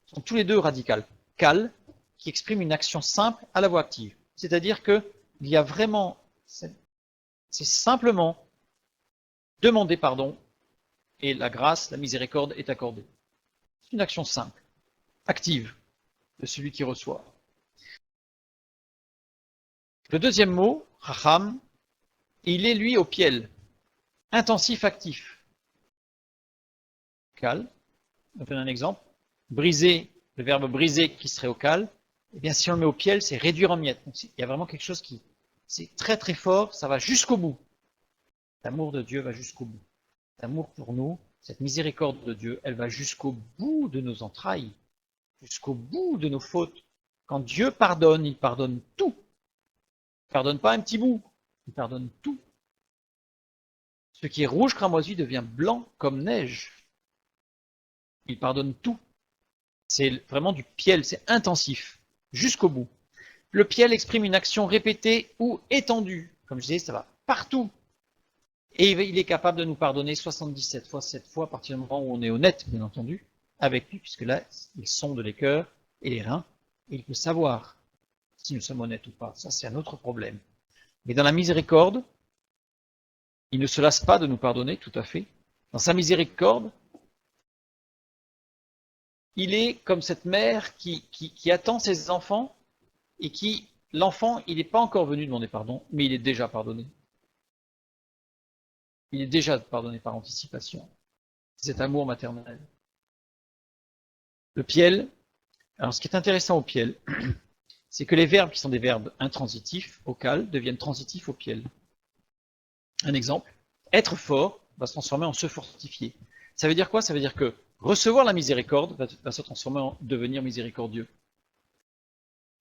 sont tous les deux radicales. Kal, qui exprime une action simple à la voix active. C'est-à-dire que il y a vraiment, c'est simplement demander pardon et la grâce, la miséricorde est accordée. C'est une action simple, active de celui qui reçoit. Le deuxième mot, racham, il est lui au piel, intensif, actif. Kal, on va faire un exemple. Briser, le verbe briser qui serait au kal, eh bien si on le met au piel, c'est réduire en miettes. Donc, il y a vraiment quelque chose qui, c'est très très fort, ça va jusqu'au bout. L'amour de Dieu va jusqu'au bout. L'amour pour nous, cette miséricorde de Dieu, elle va jusqu'au bout de nos entrailles, jusqu'au bout de nos fautes. Quand Dieu pardonne, il pardonne tout. Il ne pardonne pas un petit bout, il pardonne tout. Ce qui est rouge cramoisi devient blanc comme neige. Il pardonne tout. C'est vraiment du piel, c'est intensif, jusqu'au bout. Le piel exprime une action répétée ou étendue. Comme je disais, ça va partout. Et il est capable de nous pardonner 77 fois, 7 fois, à partir du moment où on est honnête, bien entendu, avec lui, puisque là, il sonde les cœurs et les reins, et il peut savoir si nous sommes honnêtes ou pas. Ça, c'est un autre problème. Mais dans la miséricorde, il ne se lasse pas de nous pardonner, tout à fait. Dans sa miséricorde, il est comme cette mère qui attend ses enfants et qui, l'enfant, il n'est pas encore venu demander pardon, mais il est déjà pardonné. Il est déjà pardonné par anticipation. C'est cet amour maternel. Le piel, alors ce qui est intéressant au piel, c'est que les verbes qui sont des verbes intransitifs, au cal, deviennent transitifs au piel. Un exemple, être fort va se transformer en se fortifier. Ça veut dire quoi? Ça veut dire que recevoir la miséricorde va se transformer en devenir miséricordieux.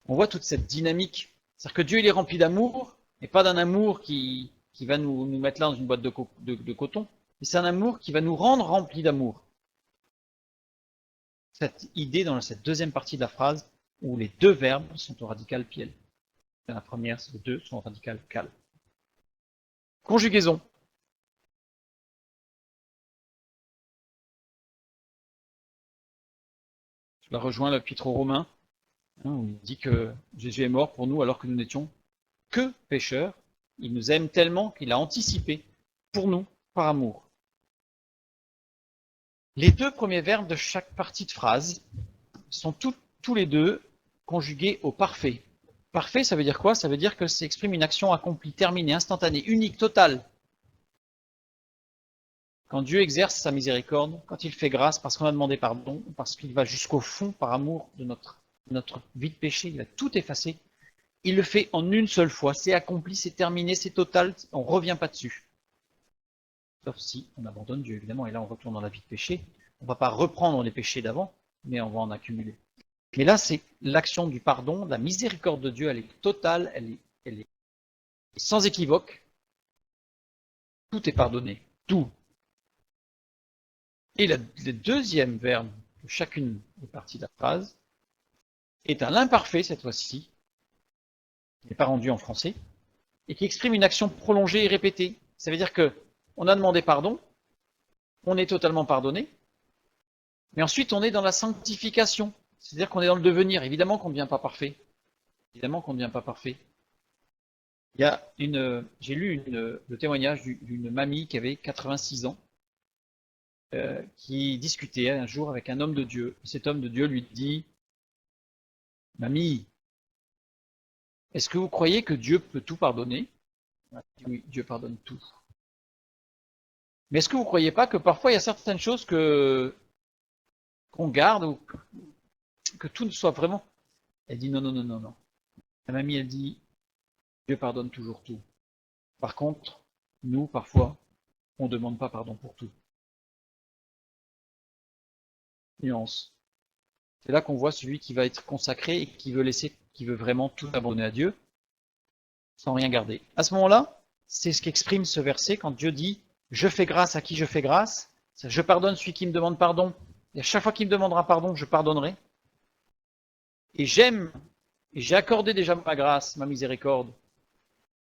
On voit toute cette dynamique. C'est-à-dire que Dieu il est rempli d'amour, et pas d'un amour qui va nous mettre là dans une boîte de coton, mais c'est un amour qui va nous rendre remplis d'amour. Cette idée dans cette deuxième partie de la phrase, où les deux verbes sont au radical piel. Dans la première, les deux sont au radical cal. Conjugaison. Cela rejoint l'épître aux Romains, où il dit que Jésus est mort pour nous alors que nous n'étions que pécheurs. Il nous aime tellement qu'il a anticipé pour nous par amour. Les deux premiers verbes de chaque partie de phrase sont tous les deux conjugués au parfait. Parfait, ça veut dire quoi? Ça veut dire que ça exprime une action accomplie, terminée, instantanée, unique, totale. Quand Dieu exerce sa miséricorde, quand il fait grâce parce qu'on a demandé pardon, parce qu'il va jusqu'au fond par amour de notre vie de péché, il va tout effacer, il le fait en une seule fois, c'est accompli, c'est terminé, c'est total, on ne revient pas dessus. Sauf si on abandonne Dieu, évidemment, et là on retourne dans la vie de péché. On ne va pas reprendre les péchés d'avant, mais on va en accumuler. Mais là, c'est l'action du pardon, la miséricorde de Dieu, elle est totale, elle est sans équivoque. Tout est pardonné, tout. Et le deuxième verbe de chacune des parties de la phrase est un imparfait cette fois-ci, qui n'est pas rendu en français, et qui exprime une action prolongée et répétée. Ça veut dire que on a demandé pardon, on est totalement pardonné, mais ensuite on est dans la sanctification, c'est-à-dire qu'on est dans le devenir. Évidemment qu'on ne devient pas parfait. Évidemment qu'on ne devient pas parfait. J'ai lu le témoignage d'une mamie qui avait 86 ans, qui discutait un jour avec un homme de Dieu. Cet homme de Dieu lui dit, Mamie, est-ce que vous croyez que Dieu peut tout pardonner? Oui, Dieu pardonne tout. Mais est-ce que vous ne croyez pas que parfois il y a certaines choses qu'on garde ou que tout ne soit vraiment? Elle dit non, non, non, non, non. La mamie, elle dit, Dieu pardonne toujours tout. Par contre, nous, parfois, on ne demande pas pardon pour tout. Nuance. C'est là qu'on voit celui qui va être consacré et qui veut vraiment tout abandonner à Dieu, sans rien garder. À ce moment-là, c'est ce qu'exprime ce verset quand Dieu dit « Je fais grâce à qui je fais grâce ». Je pardonne celui qui me demande pardon. Et à chaque fois qu'il me demandera pardon, je pardonnerai. Et j'aime, et j'ai accordé déjà ma grâce, ma miséricorde.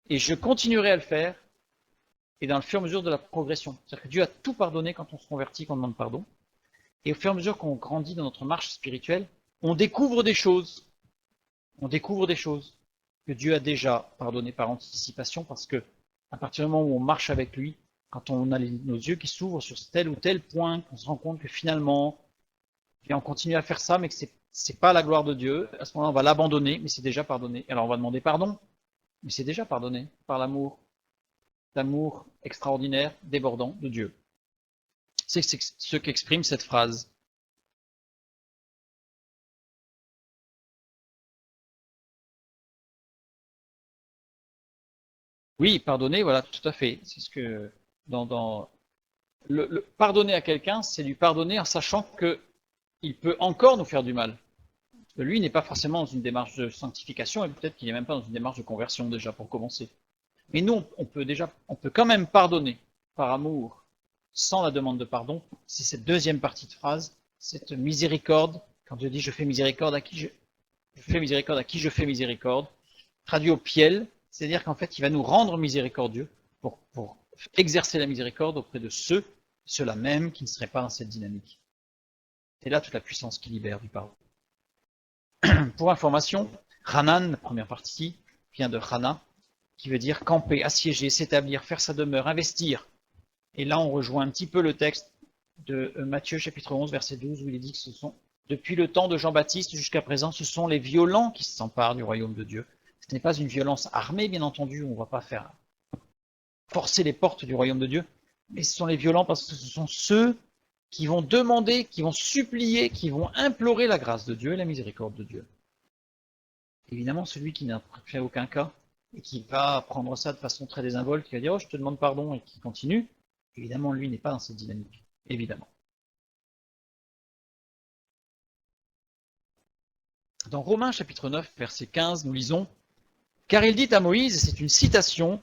Et je continuerai à le faire. Et dans le fur et à mesure de la progression. C'est-à-dire que Dieu a tout pardonné quand on se convertit, qu'on demande pardon. Et au fur et à mesure qu'on grandit dans notre marche spirituelle, on découvre des choses. On découvre des choses que Dieu a déjà pardonnées par anticipation, parce que à partir du moment où on marche avec lui, quand on a nos yeux qui s'ouvrent sur tel ou tel point, qu'on se rend compte que finalement, on continue à faire ça, mais que c'est pas la gloire de Dieu, à ce moment-là, on va l'abandonner, mais c'est déjà pardonné. Alors on va demander pardon, mais c'est déjà pardonné par l'amour extraordinaire, débordant de Dieu. C'est ce qu'exprime cette phrase. Oui, pardonner, voilà, tout à fait. C'est ce que le pardonner à quelqu'un, c'est lui pardonner en sachant que il peut encore nous faire du mal. Parce que lui n'est pas forcément dans une démarche de sanctification et peut-être qu'il n'est même pas dans une démarche de conversion déjà pour commencer. Mais nous, on peut quand même pardonner par amour, sans la demande de pardon. C'est cette deuxième partie de phrase, cette miséricorde. Quand Dieu dit je fais miséricorde à qui je fais miséricorde à qui je fais miséricorde, traduit au piel, c'est-à-dire qu'en fait, il va nous rendre miséricordieux pour exercer la miséricorde auprès de ceux-là même qui ne seraient pas dans cette dynamique. C'est là toute la puissance qui libère du pardon. Pour information, Hanan, la première partie, vient de Hana, qui veut dire camper, assiéger, s'établir, faire sa demeure, investir. Et là, on rejoint un petit peu le texte de Matthieu chapitre 11, verset 12, où il est dit que ce sont, depuis le temps de Jean-Baptiste jusqu'à présent, ce sont les violents qui s'emparent du royaume de Dieu. Ce n'est pas une violence armée, bien entendu, on ne va pas faire forcer les portes du royaume de Dieu, mais ce sont les violents parce que ce sont ceux qui vont demander, qui vont supplier, qui vont implorer la grâce de Dieu et la miséricorde de Dieu. Évidemment, celui qui n'a fait aucun cas et qui va prendre ça de façon très désinvolte, qui va dire « Oh, je te demande pardon » et qui continue, évidemment, lui n'est pas dans cette dynamique. Évidemment. Dans Romains chapitre 9, verset 15, nous lisons « Car il dit à Moïse, c'est une citation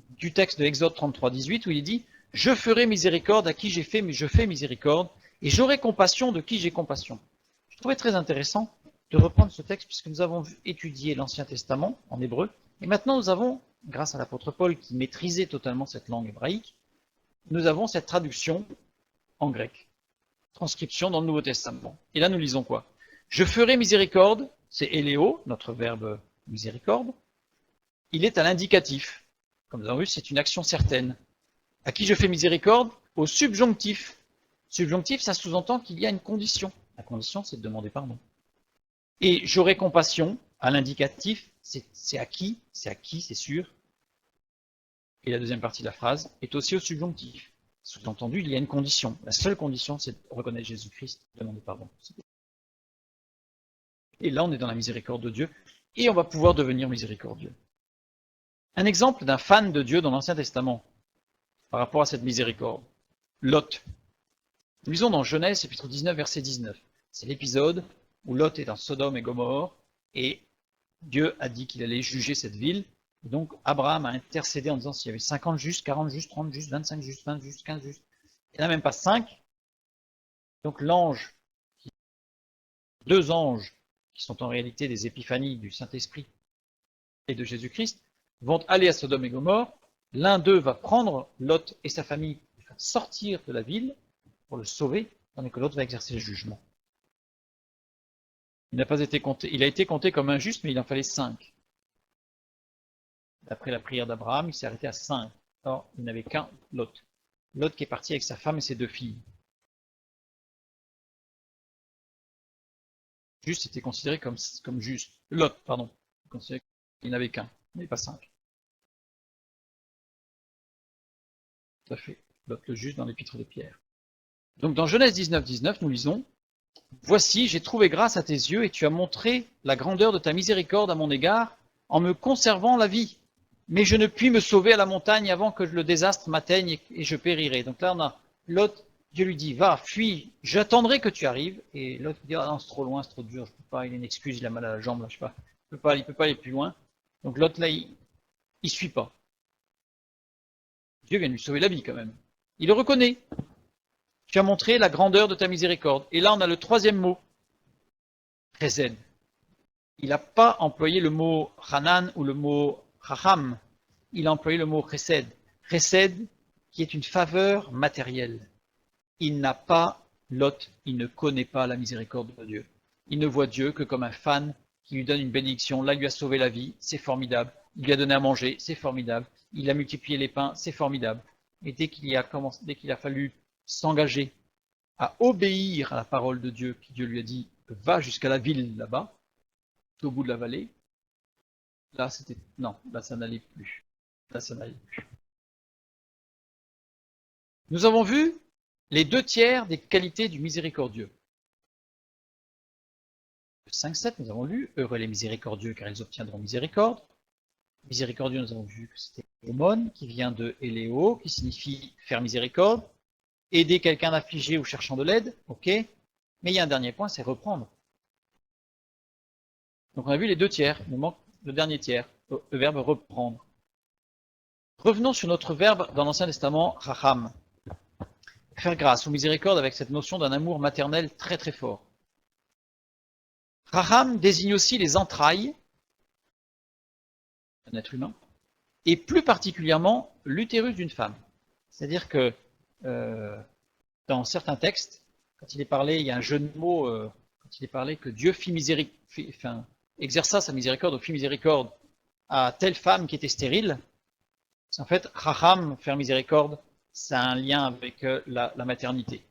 du texte de Exode 33, 18, où il dit « Je ferai miséricorde à qui je fais miséricorde, et j'aurai compassion de qui j'ai compassion. » Je trouvais très intéressant de reprendre ce texte, puisque nous avons étudié l'Ancien Testament en hébreu, et maintenant nous avons, grâce à l'apôtre Paul qui maîtrisait totalement cette langue hébraïque, nous avons cette traduction en grec, transcription dans le Nouveau Testament. Et là nous lisons quoi? Je ferai miséricorde, c'est éléo, notre verbe miséricorde, il est à l'indicatif. Comme nous avons vu, c'est une action certaine. À qui je fais miséricorde? Au subjonctif. Subjonctif, ça sous-entend qu'il y a une condition. La condition, c'est de demander pardon. Et j'aurai compassion, à l'indicatif, c'est à qui, c'est sûr. Et la deuxième partie de la phrase est aussi au subjonctif. Sous-entendu, il y a une condition. La seule condition, c'est de reconnaître Jésus-Christ, demander pardon. Et là, on est dans la miséricorde de Dieu, et on va pouvoir devenir miséricordieux. Un exemple d'un fan de Dieu dans l'Ancien Testament, par rapport à cette miséricorde. Lot. Nous lisons dans Genèse, chapitre 19, verset 19. C'est l'épisode où Lot est dans Sodome et Gomorrhe, et Dieu a dit qu'il allait juger cette ville. Et donc, Abraham a intercédé en disant s'il y avait 50 justes, 40 justes, 30 justes, 25 justes, 20 justes, 15 justes. Il n'y en a même pas 5. Donc, deux anges, qui sont en réalité des épiphanies du Saint-Esprit et de Jésus-Christ, vont aller à Sodome et Gomorrhe. L'un d'eux va prendre Lot et sa famille pour faire sortir de la ville, pour le sauver, tandis que l'autre va exercer le jugement. Il n'a pas été compté, il a été compté comme injuste, mais il en fallait 5. D'après la prière d'Abraham, il s'est arrêté à 5. Or, il n'avait qu'un Lot. Lot qui est parti avec sa femme et ses 2 filles. Juste était considéré comme juste. Lot, pardon. Considéré qu'il n'avait qu'un, mais pas 5. Tout à fait. Lot le juste dans l'épître de Pierre. Donc dans Genèse 19, 19, nous lisons « Voici, j'ai trouvé grâce à tes yeux, et tu as montré la grandeur de ta miséricorde à mon égard, en me conservant la vie. Mais je ne puis me sauver à la montagne avant que le désastre m'atteigne et je périrai. » Donc là, on a Lot, Dieu lui dit, va, fuis, j'attendrai que tu arrives. Et l'autre dit, ah non, c'est trop loin, c'est trop dur, je peux pas, il a une excuse, il a mal à la jambe, là, je sais pas. Il peut pas aller plus loin. Donc l'autre là, il suit pas. Dieu vient de lui sauver la vie quand même. Il le reconnaît. Tu as montré la grandeur de ta miséricorde. Et là, on a le troisième mot, chesed. Il n'a pas employé le mot Hanan ou le mot Raham. Il a employé le mot chesed. Chesed, qui est une faveur matérielle. Il n'a pas Lot, il ne connaît pas la miséricorde de Dieu. Il ne voit Dieu que comme un fan qui lui donne une bénédiction. Là, il lui a sauvé la vie, c'est formidable. Il lui a donné à manger, c'est formidable. Il a multiplié les pains, c'est formidable. Et dès qu'il a fallu s'engager à obéir à la parole de Dieu, qui Dieu lui a dit, va jusqu'à la ville là-bas, au bout de la vallée, là, là, ça n'allait plus. Là, ça n'allait plus. Nous avons vu les 2 tiers des qualités du miséricordieux. 5-7, nous avons lu, heureux les miséricordieux, car ils obtiendront miséricorde. Miséricordieux, nous avons vu que c'était Hémon, qui vient de Eléo, qui signifie faire miséricorde. Aider quelqu'un d'affligé ou cherchant de l'aide, ok. Mais il y a un dernier point, c'est reprendre. Donc on a vu les 2 tiers, il nous manque le dernier tiers, le verbe reprendre. Revenons sur notre verbe dans l'Ancien Testament, racham. Faire grâce ou miséricorde avec cette notion d'un amour maternel très très fort. Racham désigne aussi les entrailles d'un être humain, et plus particulièrement l'utérus d'une femme. C'est-à-dire que dans certains textes, quand il est parlé, il y a un jeu de mots, quand il est parlé que Dieu exerça sa miséricorde ou fit miséricorde à telle femme qui était stérile, c'est en fait, racham, faire miséricorde, ça a un lien avec la maternité.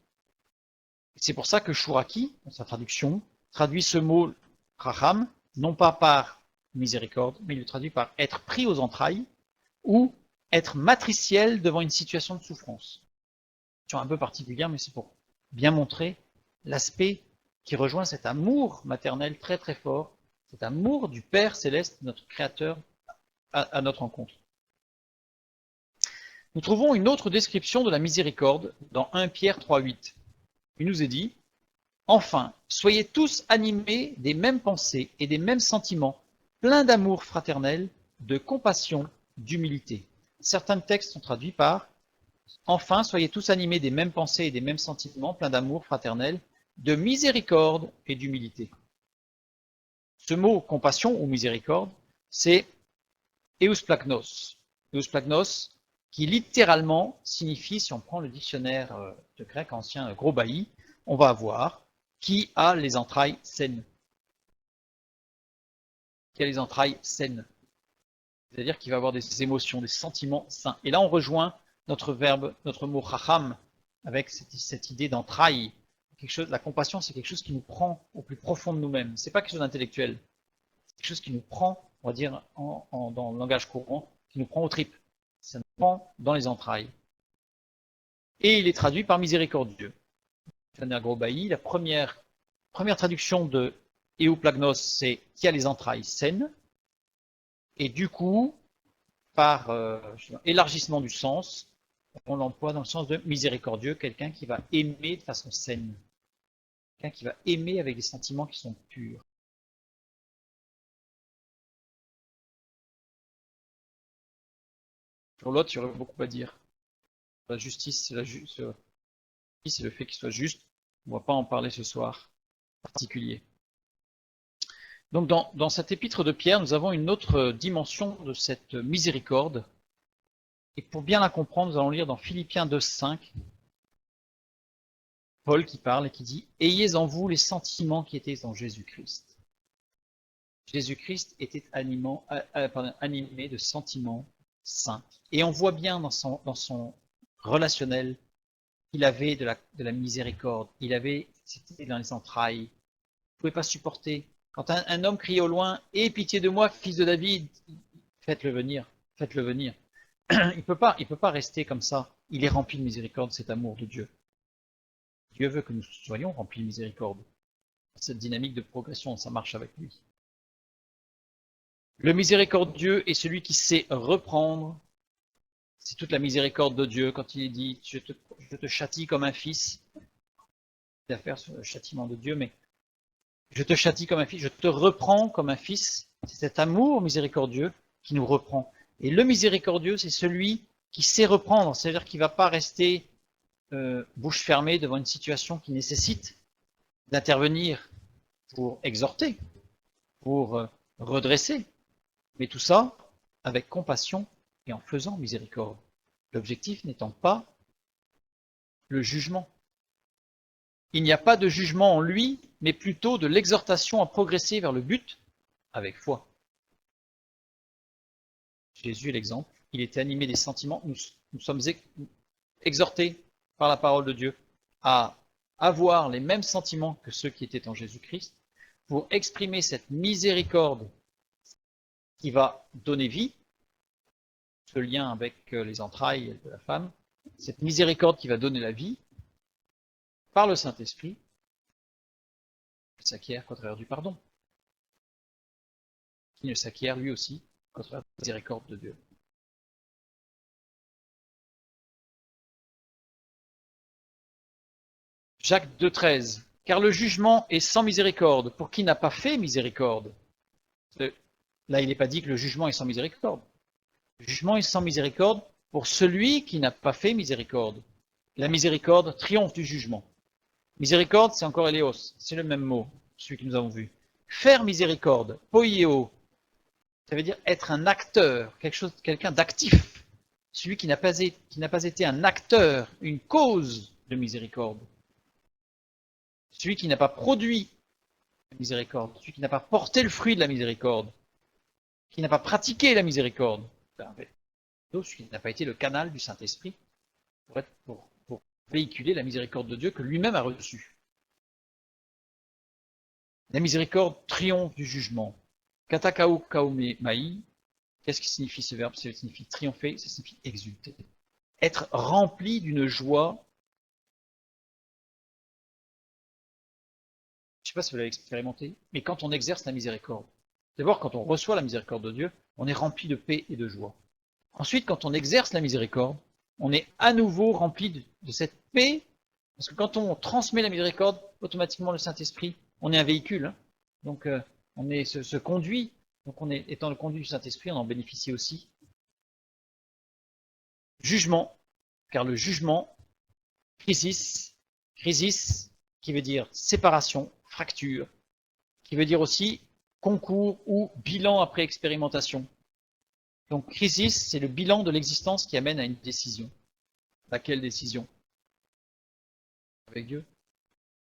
C'est pour ça que Chouraki, dans sa traduction, traduit ce mot racham, non pas par miséricorde, mais il le traduit par être pris aux entrailles ou être matriciel devant une situation de souffrance. C'est un peu particulière, mais c'est pour bien montrer l'aspect qui rejoint cet amour maternel très très fort, cet amour du Père Céleste, notre Créateur, à notre rencontre. Nous trouvons une autre description de la miséricorde dans 1 Pierre 3,8. Il nous est dit, enfin, soyez tous animés des mêmes pensées et des mêmes sentiments, pleins d'amour fraternel, de compassion, d'humilité. Certains textes sont traduits par enfin, soyez tous animés des mêmes pensées et des mêmes sentiments, pleins d'amour fraternel, de miséricorde et d'humilité. Ce mot compassion ou miséricorde, c'est eusplagnos. Eusplagnos, qui littéralement signifie, si on prend le dictionnaire de grec ancien gros bailli, on va avoir qui a les entrailles saines. Qui a les entrailles saines. C'est-à-dire qu'il va avoir des émotions, des sentiments sains. Et là, on rejoint notre verbe, notre mot chacham, avec cette idée d'entraille. La compassion, c'est quelque chose qui nous prend au plus profond de nous-mêmes. C'est pas quelque chose d'intellectuel. C'est quelque chose qui nous prend, on va dire, dans le langage courant, qui nous prend aux tripes. Ça nous prend dans les entrailles. Et il est traduit par miséricordieux. La première traduction de euplagnos, c'est qui a les entrailles saines. Et du coup, par élargissement du sens, on l'emploie dans le sens de miséricordieux, quelqu'un qui va aimer de façon saine. Quelqu'un qui va aimer avec des sentiments qui sont purs. Sur l'autre, il y aurait beaucoup à dire. La justice, c'est le fait qu'il soit juste. On ne va pas en parler ce soir en particulier. Donc dans cet épître de Pierre, nous avons une autre dimension de cette miséricorde. Et pour bien la comprendre, nous allons lire dans Philippiens 2,5, Paul qui parle et qui dit « Ayez en vous les sentiments qui étaient en Jésus-Christ ». Jésus-Christ était animé de sentiments saints. Et on voit bien dans son relationnel qu'il avait de la miséricorde. C'était dans les entrailles. Il ne pouvait pas supporter. Quand un homme criait au loin « Aie pitié de moi, fils de David !» Faites-le venir, faites-le venir. Il peut pas rester comme ça. Il est rempli de miséricorde, cet amour de Dieu. Dieu veut que nous soyons remplis de miséricorde. Cette dynamique de progression, ça marche avec lui. Le miséricordieux est celui qui sait reprendre C'est toute la miséricorde de Dieu quand il dit je te châtie comme un fils. D'affaire sur le châtiment de Dieu, mais je te châtie comme un fils, je te reprends comme un fils. C'est cet amour miséricordieux qui nous reprend. Et le miséricordieux, c'est celui qui sait reprendre, c'est-à-dire qu'il ne va pas rester bouche fermée devant une situation qui nécessite d'intervenir pour exhorter, pour redresser, mais tout ça avec compassion et en faisant miséricorde. L'objectif n'étant pas le jugement. Il n'y a pas de jugement en lui, mais plutôt de l'exhortation à progresser vers le but avec foi. Jésus est l'exemple. Il était animé des sentiments. Nous sommes exhortés par la parole de Dieu à avoir les mêmes sentiments que ceux qui étaient en Jésus-Christ pour exprimer cette miséricorde qui va donner vie, ce lien avec les entrailles de la femme, cette miséricorde qui va donner la vie, par le Saint-Esprit, qui s'acquiert qu'au travers du pardon, qui ne s'acquiert lui aussi qu'au travers de la miséricorde de Dieu. Jacques 2,13. Car le jugement est sans miséricorde pour qui n'a pas fait miséricorde. Là, il n'est pas dit que le jugement est sans miséricorde. Le jugement est sans miséricorde pour celui qui n'a pas fait miséricorde. La miséricorde triomphe du jugement. Miséricorde, c'est encore Eleos, c'est le même mot, celui que nous avons vu. Faire miséricorde, poieo, ça veut dire être un acteur, quelqu'un d'actif. Celui qui n'a pas été un acteur, une cause de miséricorde. Celui qui n'a pas produit la miséricorde, celui qui n'a pas porté le fruit de la miséricorde, qui n'a pas pratiqué la miséricorde. Celui qui n'a pas été le canal du Saint-Esprit pour véhiculer la miséricorde de Dieu que lui-même a reçue. La miséricorde triomphe du jugement. Katakao kaume mai, qu'est-ce qui signifie ce verbe? Ça signifie triompher, ça signifie exulter. Être rempli d'une joie. Je ne sais pas si vous l'avez expérimenté, mais quand on exerce la miséricorde, d'abord quand on reçoit la miséricorde de Dieu, on est rempli de paix et de joie. Ensuite, quand on exerce la miséricorde, on est à nouveau rempli de cette paix, parce que quand on transmet la miséricorde, automatiquement le Saint-Esprit, on est un véhicule, hein, donc on est se conduit, donc étant le conduit du Saint-Esprit, on en bénéficie aussi. Jugement, car le jugement, crisis, qui veut dire séparation, fracture, qui veut dire aussi concours ou bilan après expérimentation. Donc, crisis, c'est le bilan de l'existence qui amène à une décision. Laquelle décision? Avec Dieu.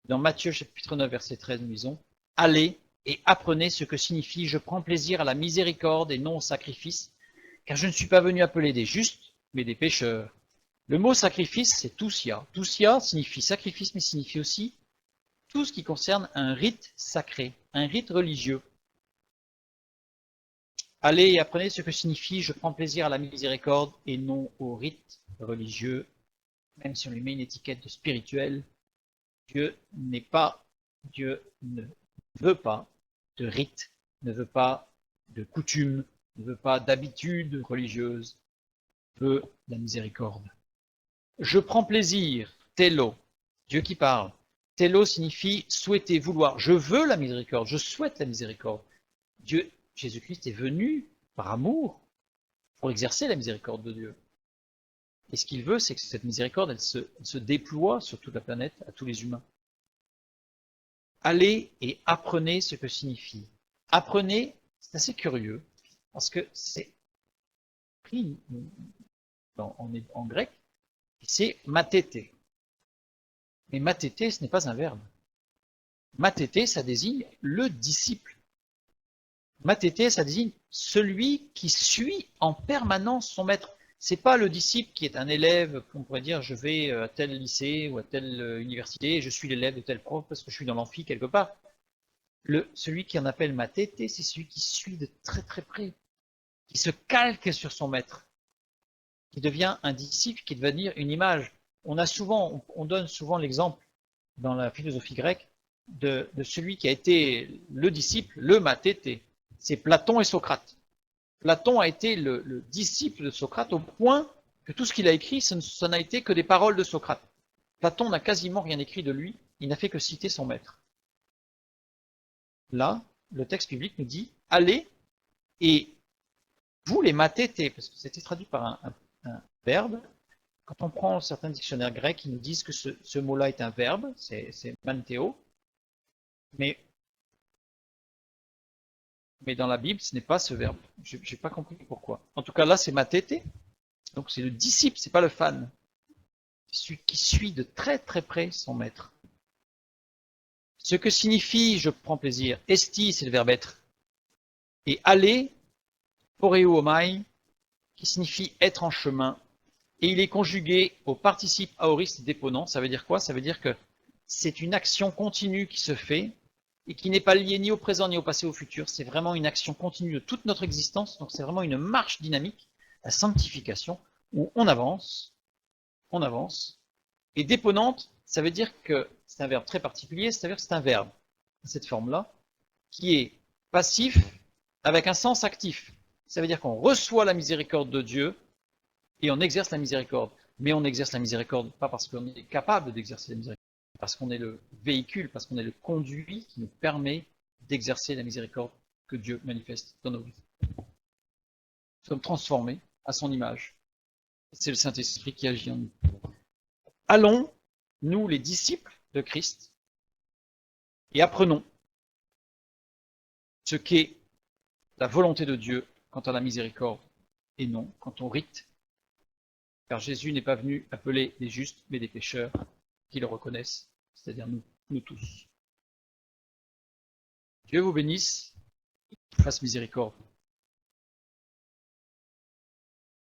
Dans Matthieu chapitre 9, verset 13, nous lisons « Allez et apprenez ce que signifie « Je prends plaisir à la miséricorde et non au sacrifice, car je ne suis pas venu appeler des justes, mais des pécheurs. » Le mot sacrifice, c'est tousia. Tousia signifie sacrifice, mais signifie aussi tout ce qui concerne un rite sacré, un rite religieux. Allez et apprenez ce que signifie « Je prends plaisir à la miséricorde et non au rite religieux », même si on lui met une étiquette de spirituel. Dieu ne veut pas de rite, ne veut pas de coutume, ne veut pas d'habitude religieuse, veut la miséricorde. Je prends plaisir, télo, Dieu qui parle. Télo signifie souhaiter, vouloir. Je veux la miséricorde, je souhaite la miséricorde. Dieu, Jésus-Christ est venu par amour pour exercer la miséricorde de Dieu. Et ce qu'il veut, c'est que cette miséricorde, elle se déploie sur toute la planète, à tous les humains. Allez et apprenez ce que signifie. Apprenez, c'est assez curieux, parce que c'est pris en grec, c'est matété. Mais matété, ce n'est pas un verbe. Matété, ça désigne le disciple. Matété, ça désigne celui qui suit en permanence son maître. C'est pas le disciple qui est un élève, qu'on pourrait dire je vais à tel lycée ou à telle université, et je suis l'élève de tel prof parce que je suis dans l'amphi quelque part. Celui qui en appelle matété, c'est celui qui suit de très très près, qui se calque sur son maître, qui devient un disciple, qui devient une image. On donne souvent l'exemple dans la philosophie grecque de celui qui a été le disciple, le matété. C'est Platon et Socrate. Platon a été le disciple de Socrate au point que tout ce qu'il a écrit, ça n'a été que des paroles de Socrate. Platon n'a quasiment rien écrit de lui, il n'a fait que citer son maître. Là, le texte biblique nous dit, allez et vous les mathété, parce que c'était traduit par un verbe. Quand on prend certains dictionnaires grecs, ils nous disent que ce mot-là est un verbe, c'est manteo, mais dans la Bible, ce n'est pas ce verbe. Je n'ai pas compris pourquoi. En tout cas, là, c'est mathété, donc c'est le disciple, c'est pas le fan. Celui qui suit de très très près son maître. Ce que signifie je prends plaisir, esti, c'est le verbe être, et aller, poreo omai, qui signifie être en chemin, et il est conjugué au participe aoriste déponent. Ça veut dire quoi? Ça veut dire que c'est une action continue qui se fait et qui n'est pas liée ni au présent ni au passé ou au futur. C'est vraiment une action continue de toute notre existence. Donc c'est vraiment une marche dynamique, la sanctification, où on avance. Et déponente, ça veut dire que c'est un verbe très particulier, c'est-à-dire que c'est un verbe, cette forme-là, qui est passif avec un sens actif. Ça veut dire qu'on reçoit la miséricorde de Dieu et on exerce la miséricorde. Mais on exerce la miséricorde pas parce qu'on est capable d'exercer la miséricorde, parce qu'on est le véhicule, parce qu'on est le conduit qui nous permet d'exercer la miséricorde que Dieu manifeste dans nos vies. Nous sommes transformés à son image. C'est le Saint-Esprit qui agit en nous. Allons, nous les disciples de Christ, et apprenons ce qu'est la volonté de Dieu quant à la miséricorde, et non quant au rite. Car Jésus n'est pas venu appeler les justes, mais des pécheurs qui le reconnaissent, c'est-à-dire nous tous. Dieu vous bénisse, fasse miséricorde.